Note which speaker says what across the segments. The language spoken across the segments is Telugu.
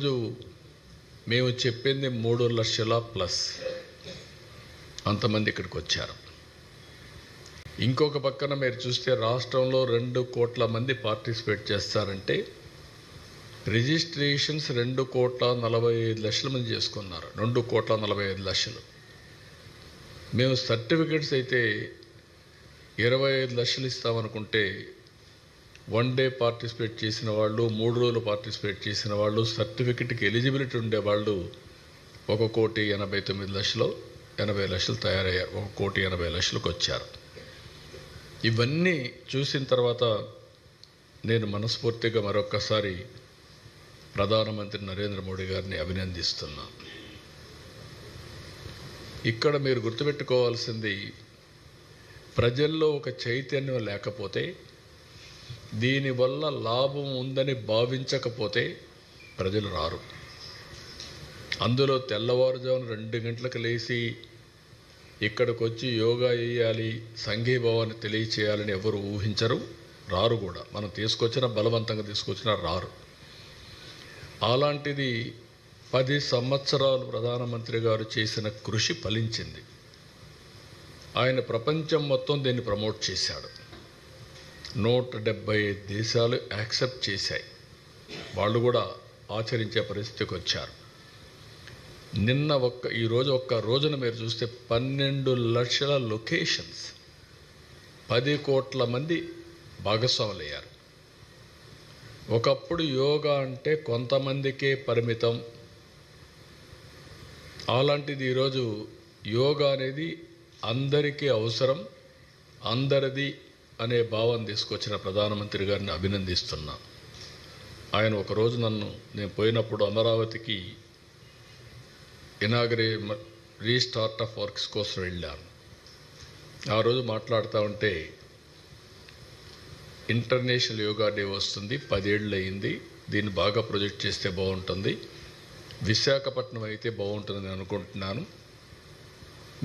Speaker 1: ఈరోజు మేము చెప్పింది 3 లక్షల ప్లస్ అంతమంది ఇక్కడికి వచ్చారు. ఇంకొక పక్కన మీరు చూస్తే రాష్ట్రంలో 2 కోట్ల మంది పార్టిసిపేట్ చేస్తారంటే రిజిస్ట్రేషన్స్ 2,45,00,000 మంది చేసుకున్నారు. 2,45,00,000. మేము సర్టిఫికెట్స్ అయితే 25 లక్షలు ఇస్తామనుకుంటే 1 డే పార్టిసిపేట్ చేసిన వాళ్ళు, 3 రోజులు పార్టిసిపేట్ చేసిన వాళ్ళు, సర్టిఫికెట్కి ఎలిజిబిలిటీ ఉండేవాళ్ళు 1,89,80,00,000 తయారయ్యారు. 1,80,00,000కి వచ్చారు. ఇవన్నీ చూసిన తర్వాత నేను మనస్ఫూర్తిగా మరొక్కసారి ప్రధానమంత్రి నరేంద్ర మోడీ గారిని అభినందిస్తున్నాను. ఇక్కడ మీరు గుర్తుపెట్టుకోవాల్సింది, ప్రజల్లో ఒక చైతన్యం లేకపోతే, దీనివల్ల లాభం ఉందని భావించకపోతే ప్రజలు రారు. అందులో తెల్లవారుజామున 2 గంటలకు లేచి ఇక్కడికి వచ్చి యోగా చేయాలి, సంఘీభావాన్ని తెలియచేయాలని ఎవరు ఊహించరు, రారు కూడా. మనం బలవంతంగా తీసుకొచ్చినా రారు. అలాంటిది 10 సంవత్సరాలు ప్రధానమంత్రి గారు చేసిన కృషి ఫలించింది. ఆయన ప్రపంచం మొత్తం దీన్ని ప్రమోట్ చేశాడు. 175 దేశాలు యాక్సెప్ట్ చేశాయి. వాళ్ళు కూడా ఆచరించే పరిస్థితికి వచ్చారు. ఈరోజు ఒక్క రోజున మీరు చూస్తే 12 లక్షల లొకేషన్స్, 10 కోట్ల మంది భాగస్వాములయ్యారు. ఒకప్పుడు యోగా అంటే కొంతమందికే పరిమితం. అలాంటిది ఈరోజు యోగా అనేది అందరికీ అవసరం, అందరిది అనే భావం తీసుకొచ్చిన ప్రధానమంత్రి గారిని అభినందిస్తున్నా. ఆయన ఒకరోజు నేను పోయినప్పుడు అమరావతికి రీస్టార్ట్ ఆఫ్ వర్క్స్ కోసం వెళ్ళాను. ఆ రోజు మాట్లాడుతూ ఉంటే, ఇంటర్నేషనల్ యోగా డే వస్తుంది, 10 ఏళ్ళు అయింది, దీన్ని బాగా ప్రొజెక్ట్ చేస్తే బాగుంటుంది, విశాఖపట్నం అయితే బాగుంటుందని అనుకుంటున్నాను,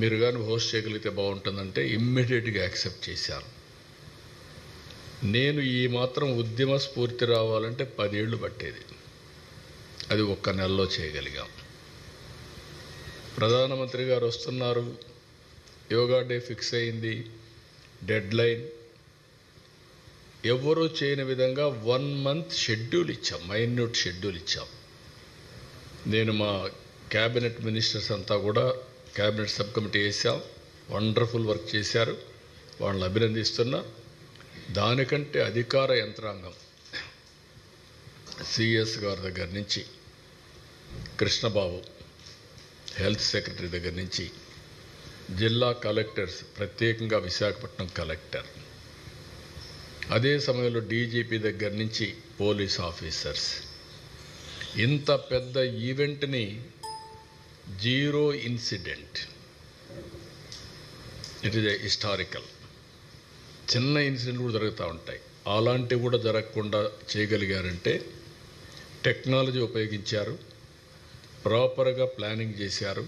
Speaker 1: మీరు కానీ హోస్ట్ చేయగలిగితే బాగుంటుందంటే ఇమ్మీడియట్గా యాక్సెప్ట్ చేశాను. నేను ఈ మాత్రం ఉద్యమ స్ఫూర్తి రావాలంటే 10 ఏళ్ళు పట్టేది, అది ఒక్క నెలలో చేయగలిగాం. ప్రధానమంత్రి గారు వస్తున్నారు, యోగా డే ఫిక్స్ అయింది, డెడ్ లైన్, ఎవరూ చేయని విధంగా 1 మంత్ షెడ్యూల్ ఇచ్చాం, మైన్యూట్ షెడ్యూల్ ఇచ్చాం. నేను మా క్యాబినెట్ మినిస్టర్స్ అంతా కూడా క్యాబినెట్ సబ్ కమిటీ వేసాం, వండర్ఫుల్ వర్క్ చేశారు, వాళ్ళని అభినందిస్తున్నా. దానికంటే అధికార యంత్రాంగం, సిఎస్ గారి దగ్గర నుంచి, కృష్ణబాబు హెల్త్ సెక్రటరీ దగ్గర నుంచి, జిల్లా కలెక్టర్స్, ప్రత్యేకంగా విశాఖపట్నం కలెక్టర్, అదే సమయంలో డీజీపీ దగ్గర నుంచి పోలీస్ ఆఫీసర్స్, ఇంత పెద్ద ఈవెంట్ని 0 ఇన్సిడెంట్, ఇట్ ఈజ్ హిస్టారికల్. చిన్న ఇన్సిడెంట్ కూడా జరుగుతూ ఉంటాయి, అలాంటివి కూడా జరగకుండా చేయగలిగారంటే టెక్నాలజీ ఉపయోగించారు, ప్రాపర్గా ప్లానింగ్ చేశారు,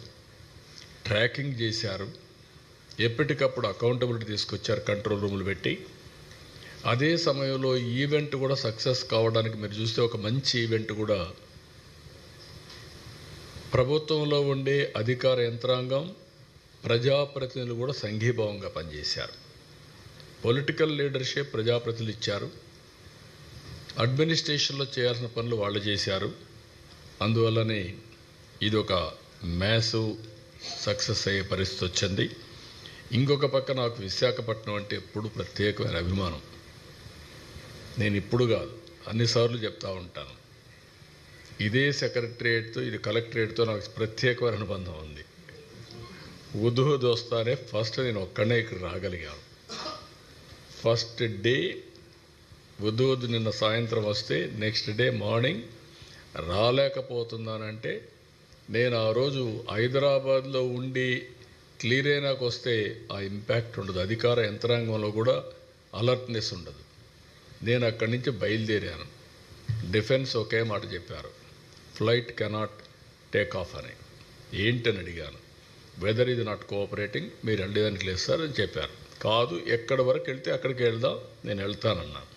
Speaker 1: ట్రాకింగ్ చేశారు, ఎప్పటికప్పుడు అకౌంటబిలిటీ తీసుకొచ్చారు, కంట్రోల్ రూములు పెట్టి. అదే సమయంలో ఈవెంట్ కూడా సక్సెస్ కావడానికి మీరు చూస్తే ఒక మంచి ఈవెంట్ కూడా ప్రభుత్వంలో ఉండే అధికార యంత్రాంగం, ప్రజాప్రతినిధులు కూడా సంఘీభావంగా పనిచేశారు. పొలిటికల్ లీడర్షిప్ ప్రజాప్రతినిధులు ఇచ్చారు, అడ్మినిస్ట్రేషన్లో చేయాల్సిన పనులు వాళ్ళు చేశారు. అందువల్లనే ఇది ఒక మ్యాసివ్ సక్సెస్ అయ్యే పరిస్థితి వచ్చింది. ఇంకొక పక్క నాకు విశాఖపట్నం అంటే ఎప్పుడు ప్రత్యేకమైన అభిమానం. నేను ఇప్పుడు కాదు, అన్నిసార్లు చెప్తూ ఉంటాను, ఇదే సెక్రటరియట్తో, ఇది కలెక్టరేట్తో నాకు ప్రత్యేకమైన అనుబంధం ఉంది. ఉదూహు దోస్తానే ఫస్ట్ నేను ఒక్కడనే ఇక్కడ రాగలిగాను. ఫస్ట్ డే ఉదూహు నిన్న సాయంత్రం వస్తే నెక్స్ట్ డే మార్నింగ్ రాలేకపోతున్నానంటే, నేను ఆ రోజు హైదరాబాద్లో ఉండి క్లియర్ అయినాకు వస్తే ఆ ఇంపాక్ట్ ఉండదు, అధికార యంత్రాంగంలో కూడా అలర్ట్నెస్ ఉండదు. నేను అక్కడి నుంచి బయలుదేరాను, డిఫెన్స్ ఒకే మాట చెప్పారు, ఫ్లైట్ కెనాట్ టేక్ ఆఫ్ అని. ఏంటని అడిగాను, వెదర్ ఇది నాట్ కోఆపరేటింగ్, మీరు వెళ్ళేదానికి లేదు సార్ అని చెప్పారు. కాదు, ఎక్కడి వరకు వెళ్తే అక్కడికి వెళ్దాం, నేను వెళ్తానన్నాను.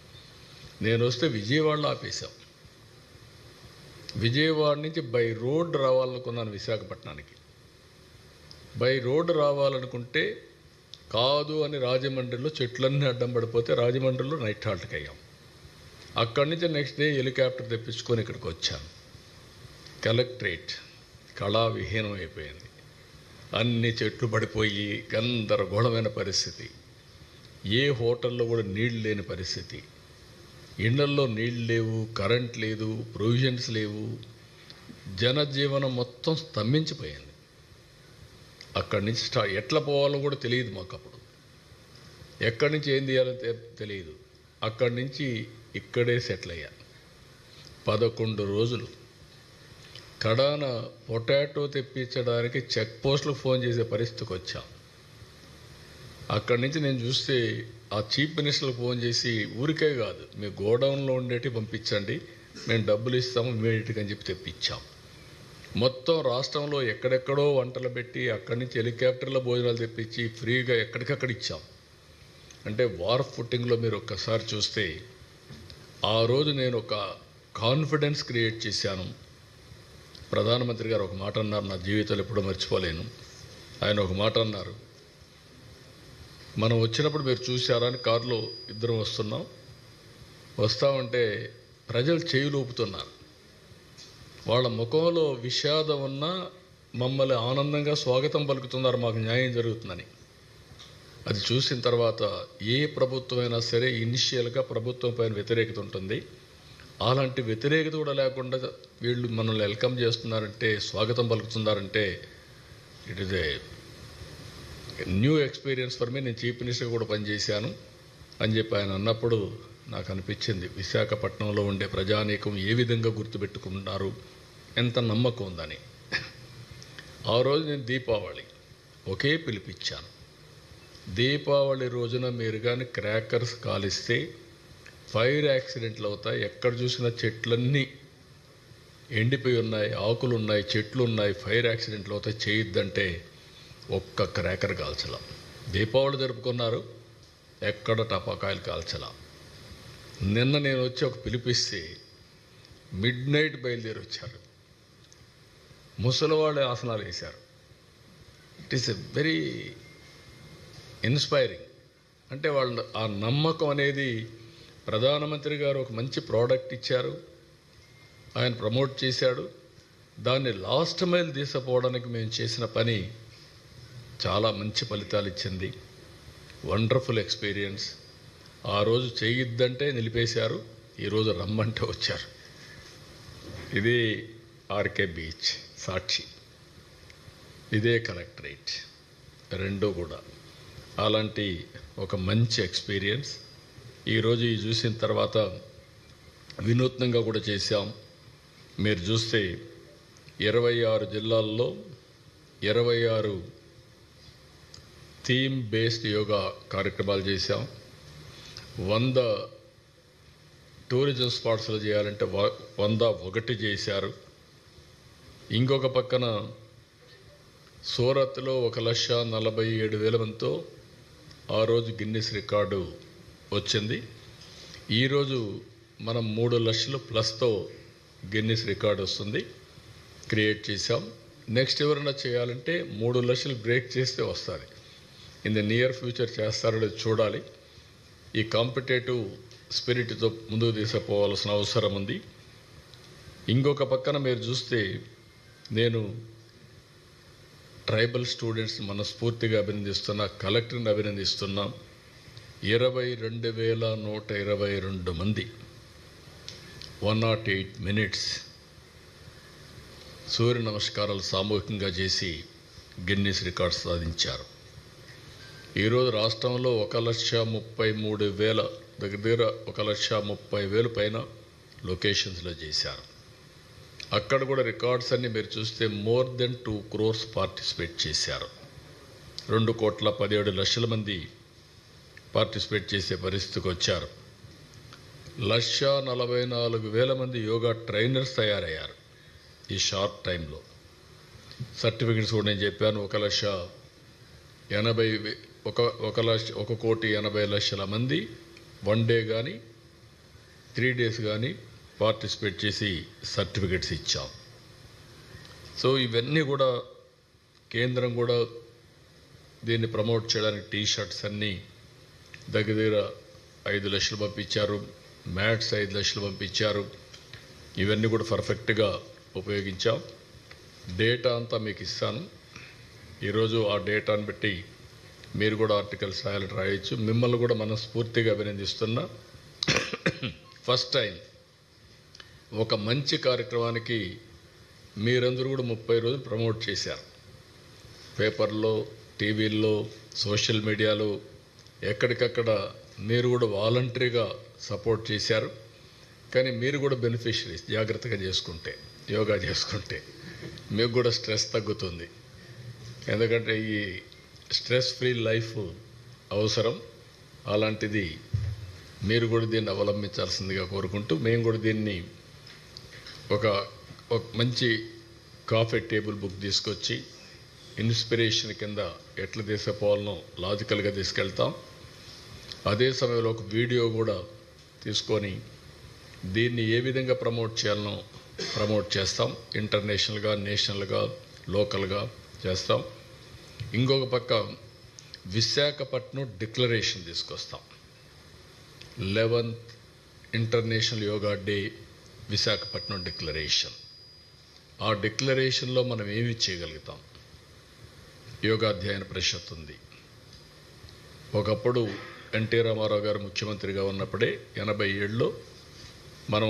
Speaker 1: నేను వస్తే విజయవాడలో ఆపేశాం. విజయవాడ నుంచి బై రోడ్ రావాలనుకున్నాను విశాఖపట్నానికి. బై రోడ్ రావాలనుకుంటే కాదు అని రాజమండ్రిలో చెట్లన్నీ అడ్డం పడిపోతే రాజమండ్రిలో నైట్ హాల్ట్కి అయ్యాం. అక్కడి నుంచి నెక్స్ట్ డే హెలికాప్టర్ తెప్పించుకొని ఇక్కడికి వచ్చాను. కలెక్టరేట్ కళావిహీనం అయిపోయింది. అన్ని చెట్లు పడిపోయి గందరగోళమైన పరిస్థితి. ఏ హోటల్లో కూడా నీళ్ళు లేని పరిస్థితి. ఇళ్లల్లో నీళ్ళు లేవు, కరెంట్ లేదు, ప్రొవిజన్స్ లేవు. జనజీవనం మొత్తం స్తంభించిపోయింది. అక్కడి నుంచి ఎట్లా పోవాలో కూడా తెలియదు మాకు అప్పుడు. ఎక్కడి నుంచి ఏం చేయాలో తెలియదు. అక్కడి నుంచి ఇక్కడే సెటిల్ అయ్యాను. 11 రోజులు కడాన పొటాటో తెప్పించడానికి చెక్ పోస్టులకు ఫోన్ చేసే పరిస్థితికి వచ్చాం. అక్కడి నుంచి నేను చూస్తే ఆ చీఫ్ మినిస్టర్లకు ఫోన్ చేసి ఊరికే కాదు, మీ గోడౌన్లో ఉండేటి పంపించండి, మేము డబ్బులు ఇస్తాము ఇమీడియట్గా అని చెప్పి తెప్పించాం. మొత్తం రాష్ట్రంలో ఎక్కడెక్కడో వంటలు పెట్టి అక్కడి నుంచి హెలికాప్టర్లో భోజనాలు తెప్పించి ఫ్రీగా ఎక్కడికక్కడ ఇచ్చాం. అంటే వార్ ఫుట్టింగ్లో మీరు ఒక్కసారి చూస్తే ఆ రోజు నేను ఒక కాన్ఫిడెన్స్ క్రియేట్ చేశాను. ప్రధానమంత్రి గారు ఒక మాట అన్నారు, నా జీవితంలో ఎప్పుడూ మర్చిపోలేను. ఆయన ఒక మాట అన్నారు, మనం వచ్చినప్పుడు మీరు చూశారా అని కారులో ఇద్దరం వస్తామంటే ప్రజలు చేయులు ఊపుతున్నారు. వాళ్ళ ముఖంలో విషాదం ఉన్నా మమ్మల్ని ఆనందంగా స్వాగతం పలుకుతున్నారు, మాకు న్యాయం జరుగుతుందని. అది చూసిన తర్వాత ఏ ప్రభుత్వమైనా సరే ఇనిషియల్గా ప్రభుత్వం పైన వ్యతిరేకత ఉంటుంది. అలాంటి వ్యతిరేకత కూడా లేకుండా వీళ్ళు మనల్ని వెల్కమ్ చేస్తున్నారంటే, స్వాగతం పలుకుతున్నారంటే it is a new experience for me. నేను చీఫ్ మినిస్టర్ కూడా పనిచేశాను అని చెప్పి ఆయన అన్నప్పుడు నాకు అనిపించింది, విశాఖపట్నంలో ఉండే ప్రజానీకం ఏ విధంగా గుర్తుపెట్టుకున్నారు, ఎంత నమ్మకం ఉందని. ఆ రోజు నేను దీపావళి ఒకే పిలిపించాను. దీపావళి రోజున మీరు కానీ క్రాకర్స్ కాలిస్తే ఫైర్ యాక్సిడెంట్లు అవుతాయి. ఎక్కడ చూసినా చెట్లన్నీ ఎండిపోయి ఉన్నాయి, ఆకులు ఉన్నాయి, చెట్లు ఉన్నాయి, ఫైర్ యాక్సిడెంట్లు అవుతాయి, చేయొద్దంటే ఒక్క క్రాకర్ కాల్చలా. దీపావళి జరుపుకున్నారు, ఎక్కడ టపాకాయలు కాల్చలా. నిన్న నేను వచ్చి ఒక పిలిపిస్తే మిడ్-నైట్ బయలుదేరి వచ్చారు. ముసలివాళ్ళే ఆసనాలు వేశారు. It is a very inspiring. అంటే వాళ్ళ ఆ నమ్మకం అనేది, ప్రధానమంత్రి గారు ఒక మంచి ప్రోడక్ట్ ఇచ్చారు, ఆయన ప్రమోట్ చేశాడు. దాన్ని లాస్ట్ మైల్ తీసుకుపోవడానికి మేము చేసిన పని చాలా మంచి ఫలితాలు ఇచ్చింది. Wonderful experience. ఆ రోజు చేయొద్దంటే నిలిపేశారు, ఈరోజు రమ్మంటే వచ్చారు. ఇది ఆర్కే బీచ్ సాక్షి, ఇదే కలెక్టరేట్, రెండూ కూడా అలాంటి ఒక మంచి ఎక్స్పీరియన్స్. ఈరోజు ఈ చూసిన తర్వాత వినూత్నంగా కూడా చేశాం. మీరు చూస్తే 26 జిల్లాల్లో 26 థీమ్ బేస్డ్ యోగా కార్యక్రమాలు చేశాం. 100 టూరిజం స్పాట్స్లో చేయాలంటే 101 చేశారు. ఇంకొక పక్కన సూరత్లో 1,47,000 మందితో ఆ రోజు గిన్నిస్ రికార్డు వచ్చింది. ఈరోజు మనం 3 లక్షలు ప్లస్తో గిన్నిస్ రికార్డు వస్తుంది, క్రియేట్ చేశాం. నెక్స్ట్ ఎవరైనా చేయాలంటే 3 లక్షలు బ్రేక్ చేస్తే వస్తుంది. ఇన్ ద నియర్ ఫ్యూచర్ చేస్తారో చూడాలి. ఈ కాంపిటేటివ్ స్పిరిట్తో ముందుకు తీసుకుపోవాల్సిన అవసరం ఉంది. ఇంకొక పక్కన మీరు చూస్తే నేను ట్రైబల్ స్టూడెంట్స్ మనస్ఫూర్తిగా అభినందిస్తున్నా, కలెక్టర్ని అభినందిస్తున్నాం. 22,122 మంది 108 మినిట్స్ సూర్య నమస్కారాలు సామూహికంగా చేసి గిన్నిస్ రికార్డ్ సాధించారు. ఈరోజు రాష్ట్రంలో 1,33,000 దగ్గర 1,30,000 పైన లొకేషన్స్లో చేశారు. అక్కడ కూడా రికార్డ్స్ అన్నీ మీరు చూస్తే మోర్ దెన్ 2 crores పార్టిసిపేట్ చేశారు. 2,17,00,000 మంది పార్టిసిపేట్ చేసే పరిస్థితికి వచ్చారు. 1,44,000 మంది యోగా ట్రైనర్స్ తయారయ్యారు ఈ షార్ట్ టైంలో. సర్టిఫికెట్స్ కూడా నేను చెప్పాను. 1,80,000 మంది 1 డే కానీ 3 days కానీ పార్టిసిపేట్ చేసి సర్టిఫికెట్స్ ఇచ్చాం. సో ఇవన్నీ కూడా కేంద్రం కూడా దీన్ని ప్రమోట్ చేయడానికి టీ-షర్ట్స్ అన్నీ దగ్గర దగ్గర 5 లక్షలు పంపించారు, మ్యాట్స్ 5 లక్షలు పంపించారు. ఇవన్నీ కూడా పర్ఫెక్ట్గా ఉపయోగించాం. డేటా అంతా మీకు ఇస్తాను. ఈరోజు ఆ డేటాను బట్టి మీరు కూడా ఆర్టికల్స్ రాయొచ్చు. మిమ్మల్ని కూడా మనస్ఫూర్తిగా అభినందిస్తున్నా. ఫస్ట్ టైం ఒక మంచి కార్యక్రమానికి మీరందరూ కూడా 30 రోజులు ప్రమోట్ చేశారు. పేపర్లో, టీవీల్లో, సోషల్ మీడియాలో ఎక్కడికక్కడ మీరు కూడా వాలంటరీగా సపోర్ట్ చేశారు. కానీ మీరు కూడా బెనిఫిషరీస్. జాగ్రత్తగా చేసుకుంటే, యోగా చేసుకుంటే మీకు కూడా స్ట్రెస్ తగ్గుతుంది. ఎందుకంటే ఈ స్ట్రెస్ ఫ్రీ లైఫ్ అవసరం. అలాంటిది మీరు కూడా దీన్ని అవలంబించాల్సిందిగా కోరుకుంటూ, మేము కూడా దీన్ని ఒక మంచి కాఫీ టేబుల్ బుక్ తీసుకొచ్చి ఇన్స్పిరేషన్ కింద ఎట్లా తీసుకుపోవాలనో లాజికల్గా తీసుకెళ్తాం. అదే సమయంలో ఒక వీడియో కూడా తీసుకొని దీన్ని ఏ విధంగా ప్రమోట్ చేయాలనో ప్రమోట్ చేస్తాం. ఇంటర్నేషనల్గా, నేషనల్గా, లోకల్గా చేస్తాం. ఇంకొక పక్క విశాఖపట్నం డిక్లరేషన్ తీసుకొస్తాం. 11th international yoga day Visakhapatnam declaration. ఆ డిక్లరేషన్లో మనం ఏమి చేయగలుగుతాం? యోగా అధ్యయన పరిషత్ ఉంది. ఒకప్పుడు ఎన్టీ రామారావు గారు ముఖ్యమంత్రిగా ఉన్నప్పుడే 87లో మనం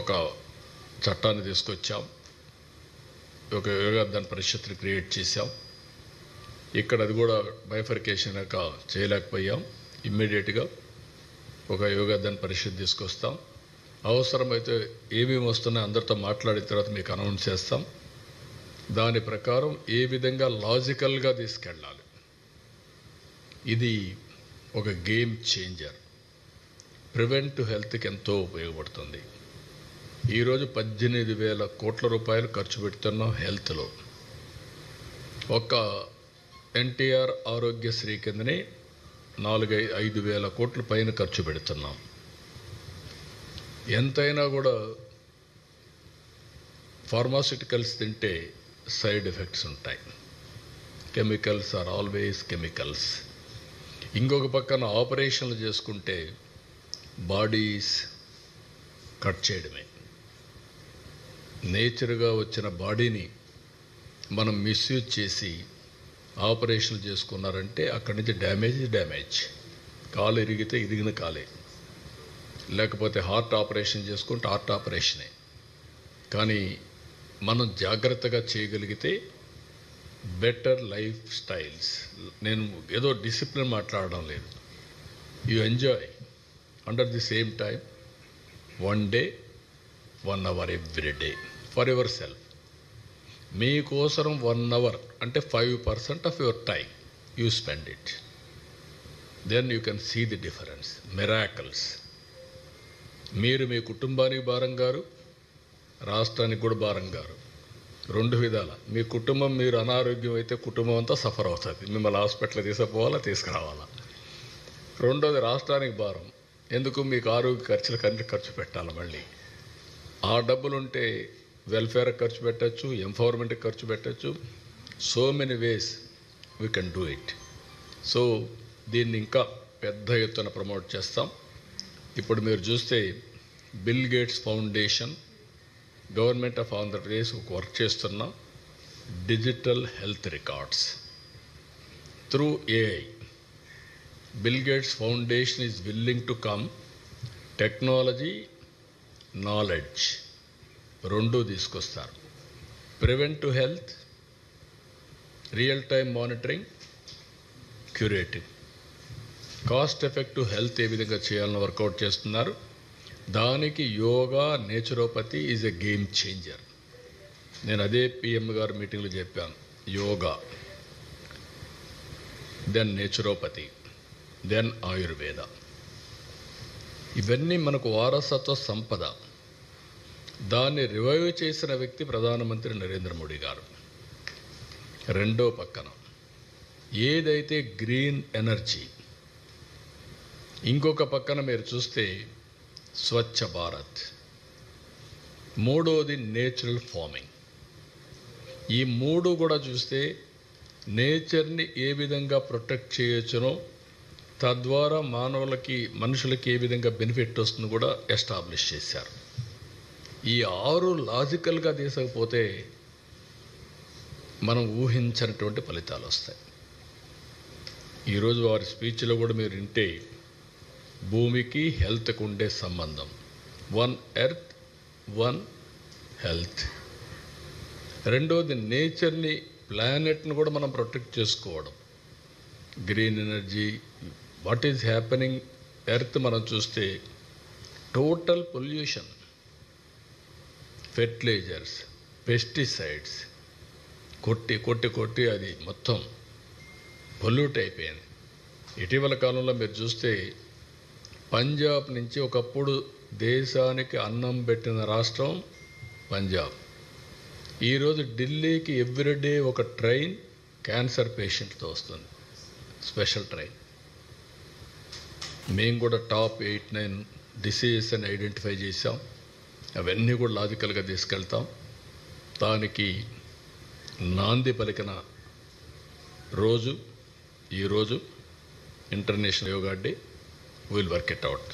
Speaker 1: ఒక చట్టాన్ని తీసుకొచ్చాం. ఒక యోగా అధ్యయన పరిషత్ని క్రియేట్ చేశాం. ఇక్కడ అది కూడా బైఫర్కేషన్ చేయలేకపోయాం. ఇమ్మీడియట్గా ఒక యోగా అధ్యయన పరిషత్ తీసుకొస్తాం. అవసరమైతే ఏమేమి వస్తున్నాయో అందరితో మాట్లాడిన తర్వాత మీకు అనౌన్స్ చేస్తాం. దాని ప్రకారం ఏ విధంగా లాజికల్గా తీసుకెళ్ళాలి. ఇది ఒక గేమ్ చేంజర్. ప్రివెంట్ హెల్త్కి ఎంతో ఉపయోగపడుతుంది. ఈరోజు 18,000 కోట్ల రూపాయలు ఖర్చు పెడుతున్నాం హెల్త్లో. ఒక ఎన్టీఆర్ ఆరోగ్యశ్రీ కిందనే 4-5 వేల కోట్ల పైన ఖర్చు పెడుతున్నాం. ఎంతైనా కూడా ఫార్మాస్యూటికల్స్ తింటే సైడ్ ఎఫెక్ట్స్ ఉంటాయి. Chemicals are always chemicals. ఇంకొక పక్కన ఆపరేషన్లు చేసుకుంటే బాడీస్ కట్ చేయడమే. నేచర్గా వచ్చిన బాడీని మనం మిస్యూజ్ చేసి ఆపరేషన్లు చేసుకున్నారంటే అక్కడి నుంచి డ్యామేజ్. కాలు ఇరిగితే ఇరిగిన కాలే, లేకపోతే హార్ట్ ఆపరేషన్ చేసుకుంటే హార్ట్ ఆపరేషనే. కానీ మనం జాగ్రత్తగా చేయగలిగితే బెటర్ లైఫ్ స్టైల్స్. నేను ఏదో డిసిప్లిన్ మాట్లాడడం లేదు. You enjoy under the same time 1 day 1 hour every day for yourself. మీకోసం 1 hour అంటే 5% of your time you spend it. Then you can see the difference, miracles. మీరు మీ కుటుంబానికి భారం గారు, రాష్ట్రానికి కూడా భారం గారు. 2 విధాల. మీ కుటుంబం, మీరు అనారోగ్యం అయితే కుటుంబం అంతా సఫర్ అవుతుంది. మిమ్మల్ని హాస్పిటల్ తీసుకుపోవాలా, తీసుకురావాలా. రెండోది రాష్ట్రానికి భారం. ఎందుకు? మీకు ఆరోగ్య ఖర్చులకు ఖర్చు పెట్టాలి. మళ్ళీ ఆ డబ్బులుంటే వెల్ఫేర్కి ఖర్చు పెట్టచ్చు, ఎంపవర్మెంట్కి ఖర్చు పెట్టచ్చు. So many ways we can do it. So దీన్ని ఇంకా పెద్ద ఎత్తున ప్రమోట్ చేస్తాం. ఇప్పుడు మీరు చూస్తే bill gates foundation, government of Andhra Pradesh ఒక వర్క్ చేస్తున్న digital health records through AI. Bill gates foundation is willing to come. Technology, knowledge 2 తీసుకొస్తారు. Preventive health, real time monitoring, curative. Cost effective health ఏ విధంగా చేయాలని వర్కౌట్ చేస్తున్నారు. దానికి yoga, naturopathy is a game changer. నేను అదే పిఎం గారు మీటింగ్లో చెప్పాను. Yoga, then naturopathy, then ayurveda. ఇవన్నీ మనకు వారసత్వ సంపద. దాన్ని రివైవ్ చేసిన వ్యక్తి ప్రధానమంత్రి నరేంద్ర మోడీ గారు. రెండో పక్కన ఏదైతే గ్రీన్ ఎనర్జీ, ఇంకొక పక్కన మీరు చూస్తే స్వచ్ఛ భారత్. మూడోది నేచురల్ ఫార్మింగ్. ఈ మూడు కూడా చూస్తే నేచర్ని ఏ విధంగా ప్రొటెక్ట్ చేయొచ్చునో, తద్వారా మనుషులకి ఏ విధంగా బెనిఫిట్ వస్తుందో కూడా ఎస్టాబ్లిష్ చేశారు. ఈ 6 లాజికల్గా తీసకపోతే మనం ఊహించినటువంటి ఫలితాలు వస్తాయి. ఈరోజు వారి స్పీచ్లో కూడా మీరు వింటే భూమికి హెల్త్కి ఉండే సంబంధం, 1 ఎర్త్ 1 హెల్త్. రెండోది నేచర్ని, ప్లానెట్ని కూడా మనం ప్రొటెక్ట్ చేసుకోవడం, green energy. What is happening earth మనం చూస్తే టోటల్ పొల్యూషన్, ఫెర్టిలైజర్స్, పెస్టిసైడ్స్ కొట్టి అది మొత్తం పొల్యూట్ అయిపోయింది. ఇటీవల కాలంలో మీరు చూస్తే పంజాబ్ నుంచి, ఒకప్పుడు దేశానికి అన్నం పెట్టిన రాష్ట్రం పంజాబ్, ఈరోజు ఢిల్లీకి ఎవ్రీడే ఒక ట్రైన్ క్యాన్సర్ పేషెంట్తో వస్తుంది, స్పెషల్ ట్రైన్. మేము కూడా టాప్ 8-9 డిసీజెస్ అని ఐడెంటిఫై చేసాం. అవన్నీ కూడా లాజికల్గా తీసుకెళ్తాం. దానికి నాంది పలికిన రోజు ఈరోజు international yoga day. Will work it out.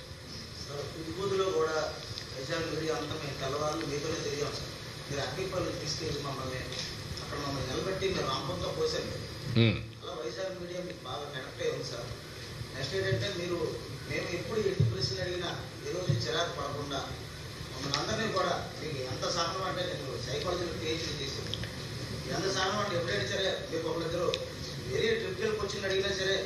Speaker 2: Next ఏంటంటే మేము ఎప్పుడు ఎట్టి ప్రశ్నలు అడిగినా ఈరోజు చిరాకు పడకుండా మమ్మల్ని అందరినీ కూడా మీకు ఎంత సహనం అంటే, నేను సైకాలజీలో పిహెచ్డీ చేశాను, ఎంత సహనం అంటే ఎప్పుడైనా సరే మీకు ఒకరిద్దరు వేరే ట్రిప్కి క్వశ్చన్ అడిగినా సరే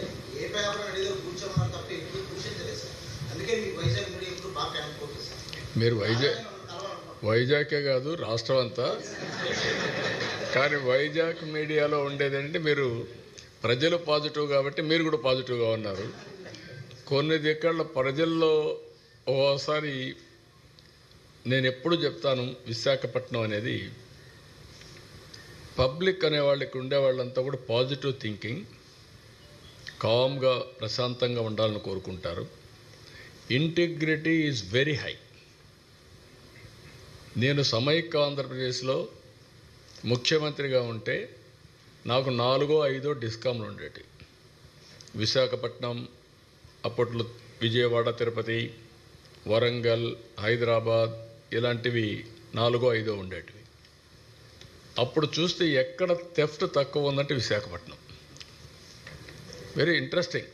Speaker 2: ఏ పేపర్ అడిగారు కూర్చోమన్నారు తప్ప ఎప్పుడు కూర్చోలేదు సార్. అందుకే మీకు వైజాగ్ మీడియా ఎప్పుడు బాగా కనెక్ట్ అవుతుంది సార్.
Speaker 1: మీరు వైజాగే కాదు రాష్ట్రం అంతా, కానీ వైజాగ్ మీడియాలో ఉండేదంటే మీరు ప్రజలు పాజిటివ్ కాబట్టి మీరు కూడా పాజిటివ్గా ఉన్నారు. కొన్ని దిక్కల ప్రజల్లో ఓసారి నేను ఎప్పుడు చెప్తాను, విశాఖపట్నం అనేది పబ్లిక్ అనేవాళ్ళకి ఉండేవాళ్ళంతా కూడా పాజిటివ్ థింకింగ్, కామ్గా ప్రశాంతంగా ఉండాలని కోరుకుంటారు. Integrity is very high. నేను సమైక్య ఆంధ్రప్రదేశ్లో ముఖ్యమంత్రిగా ఉంటే నాకు 4-5 డిస్కామ్లు ఉండేవి. విశాఖపట్నం, అప్పట్లో విజయవాడ, తిరుపతి, వరంగల్, హైదరాబాద్ ఇలాంటివి 4-5 ఉండేటివి. అప్పుడు చూస్తే ఎక్కడ థెఫ్ట్ తక్కువ ఉందంటే విశాఖపట్నం. Very interesting.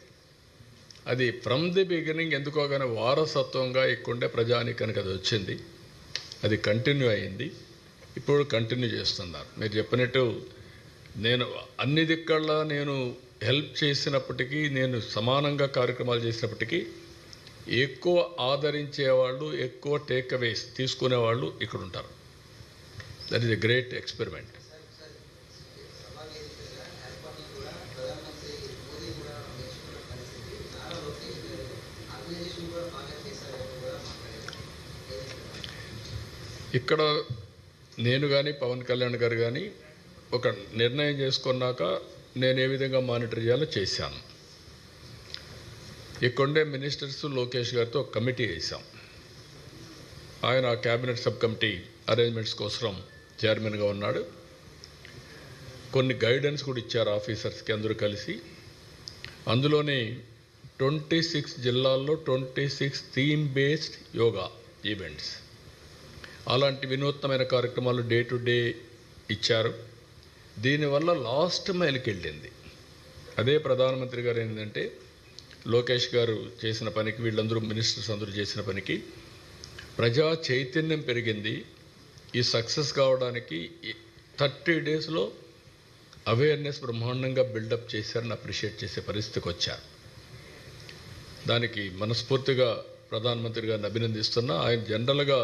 Speaker 1: అది ఫ్రమ్ ది బిగినింగ్ ఎందుకో కానీ వారసత్వంగా ఎక్కువండే ప్రజానీకానికి అది వచ్చింది. అది కంటిన్యూ అయింది, ఇప్పుడు కంటిన్యూ చేస్తున్నారు. మీరు చెప్పినట్టు నేను అన్ని దిక్కల్లా నేను హెల్ప్ చేసినప్పటికీ, నేను సమానంగా కార్యక్రమాలు చేసినప్పటికీ ఎక్కువ ఆదరించేవాళ్ళు, ఎక్కువ టేక్ అవేస్ తీసుకునేవాళ్ళు ఇక్కడ ఉంటారు. That is a great experiment. ఇక్కడ నేను కానీ పవన్ కళ్యాణ్ గారు కానీ ఒక నిర్ణయం చేసుకున్నాక నేను ఏ విధంగా మానిటర్ చేయాలో చేశాను. ఇక్కడే మినిస్టర్స్ లోకేష్ గారితో ఒక కమిటీ వేసాం. ఆయన క్యాబినెట్ సబ్ కమిటీ అరేంజ్మెంట్స్ కోసం చైర్మన్గా ఉన్నాడు. కొన్ని గైడెన్స్ కూడా ఇచ్చారు ఆఫీసర్స్కి అందరూ కలిసి. అందులోనే 26 జిల్లాల్లో 26 థీమ్ బేస్డ్ యోగా ఈవెంట్స్, అలాంటి వినూత్నమైన కార్యక్రమాలు డే టు డే ఇచ్చారు. దీనివల్ల లాస్ట్ మైల్కి వెళ్ళింది. అదే ప్రధానమంత్రి గారు ఏంటంటే, లోకేష్ గారు చేసిన పనికి, వీళ్ళందరూ మినిస్టర్స్ అందరూ చేసిన పనికి ప్రజా చైతన్యం పెరిగింది. ఈ సక్సెస్ కావడానికి 30 డేస్లో అవేర్నెస్ బ్రహ్మాండంగా బిల్డప్ చేశారని అప్రిషియేట్ చేసే పరిస్థితికి వచ్చారు. దానికి మనస్ఫూర్తిగా ప్రధానమంత్రి గారిని అభినందిస్తున్నా. ఆయన జనరల్గా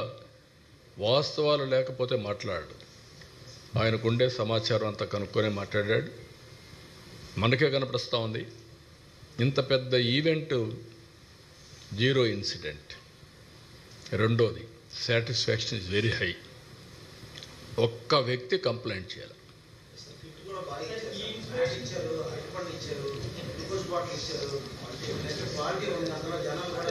Speaker 1: వాస్తవాలు లేకపోతే మాట్లాడాడు. ఆయనకుండే సమాచారం అంతా కనుక్కొనే మాట్లాడాడు. మనకే కనపడుస్తూ ఉంది. ఇంత పెద్ద ఈవెంట్, 0 ఇన్సిడెంట్. రెండోది, సాటిస్ఫాక్షన్ ఇస్ వెరీ హై. ఒక్క వ్యక్తి కంప్లైంట్ చేయాలి.
Speaker 2: క్వాలిటీ ఉంది అందులో జనాలు కూడా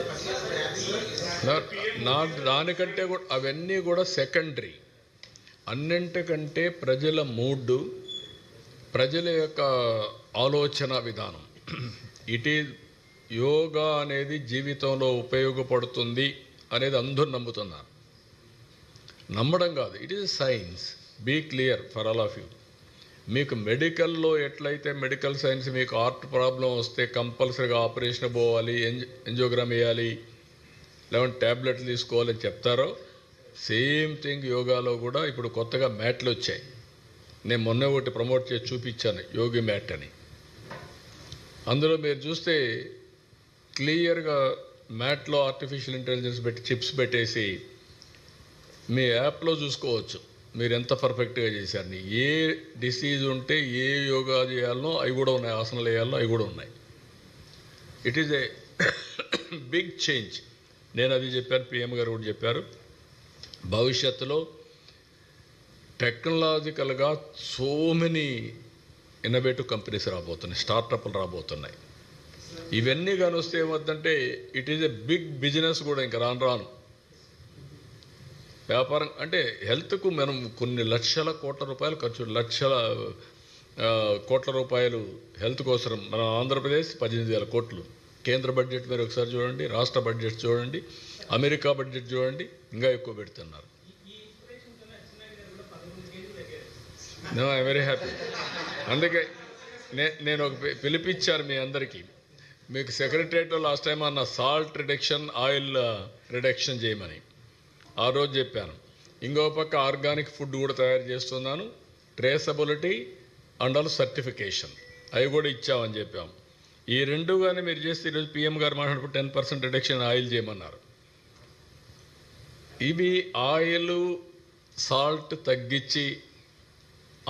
Speaker 2: హ్యాపీగా
Speaker 1: దానికంటే కూడా అవన్నీ కూడా సెకండరీ. అన్నింటికంటే ప్రజల మూడ్, ప్రజల యొక్క ఆలోచన విధానం. ఇట్ ఈజ్ యోగా అనేది జీవితంలో ఉపయోగపడుతుంది అనేది అందరూ నమ్ముతున్నారు. నమ్మడం కాదు, it is science. Be clear for all of you. మీకు మెడికల్లో ఎట్లయితే మెడికల్ సైన్స్ మీకు హార్ట్ ప్రాబ్లం వస్తే కంపల్సరీగా ఆపరేషన్ పోవాలి, ఎంజియోగ్రామ్ వేయాలి, లేదంటే ట్యాబ్లెట్లు తీసుకోవాలని చెప్తారో, సేమ్ థింగ్ యోగాలో కూడా ఇప్పుడు కొత్తగా మ్యాట్లు వచ్చాయి. నేను మొన్న ఒకటి ప్రమోట్ చేసి చూపించాను, యోగి మ్యాట్ అని. అందులో మీరు చూస్తే క్లియర్గా మ్యాట్లో ఆర్టిఫిషియల్ ఇంటెలిజెన్స్ పెట్టి చిప్స్ పెట్టేసి మీ యాప్లో చూసుకోవచ్చు మీరు ఎంత పర్ఫెక్ట్గా చేశారని. ఏ డిసీజ్ ఉంటే ఏ యోగా చేయాలనో అవి కూడా ఉన్నాయి, ఆసనాలు వేయాలనో అవి కూడా ఉన్నాయి. It is a big change. నేను అది చెప్పాను, పిఎం గారు కూడా చెప్పారు. భవిష్యత్తులో టెక్నాలజికల్గా సో మెనీ ఇన్నోవేటివ్ కంపెనీస్ రాబోతున్నాయి, స్టార్టప్లు రాబోతున్నాయి. ఇవన్నీ కానీ వస్తే ఏమవుతుందంటే it is a big business కూడా ఇంకా రాను రాను. వ్యాపారం అంటే హెల్త్కు మనం కొన్ని లక్షల కోట్ల రూపాయలు ఖర్చు, లక్షల కోట్ల రూపాయలు హెల్త్ కోసం. మన ఆంధ్రప్రదేశ్ 18,000 కోట్లు కేంద్ర బడ్జెట్. మీరు ఒకసారి చూడండి, రాష్ట్ర బడ్జెట్ చూడండి, అమెరికా బడ్జెట్ చూడండి, ఇంకా ఎక్కువ పెడుతున్నారు. I very happy. అందుకే నేను ఒక పిలిపించాను మీ అందరికీ. మీకు సెక్రటరియట్లో లాస్ట్ టైం అన్న సాల్ట్ రిడక్షన్, ఆయిల్ రిడక్షన్ చేయమని ఆ రోజు చెప్పాను. ఇంకో పక్క ఆర్గానిక్ ఫుడ్ కూడా తయారు చేస్తున్నాను, ట్రేసబిలిటీ అండ్ ఆల్ సర్టిఫికేషన్ అవి కూడా ఇచ్చామని చెప్పాము. ఈ రెండు కానీ మీరు చేస్తే ఈరోజు పిఎం గారు మాట్లాడినప్పుడు 10% రిడక్షన్ ఆయిల్ చేయమన్నారు. ఇవి ఆయిల్ సాల్ట్ తగ్గించి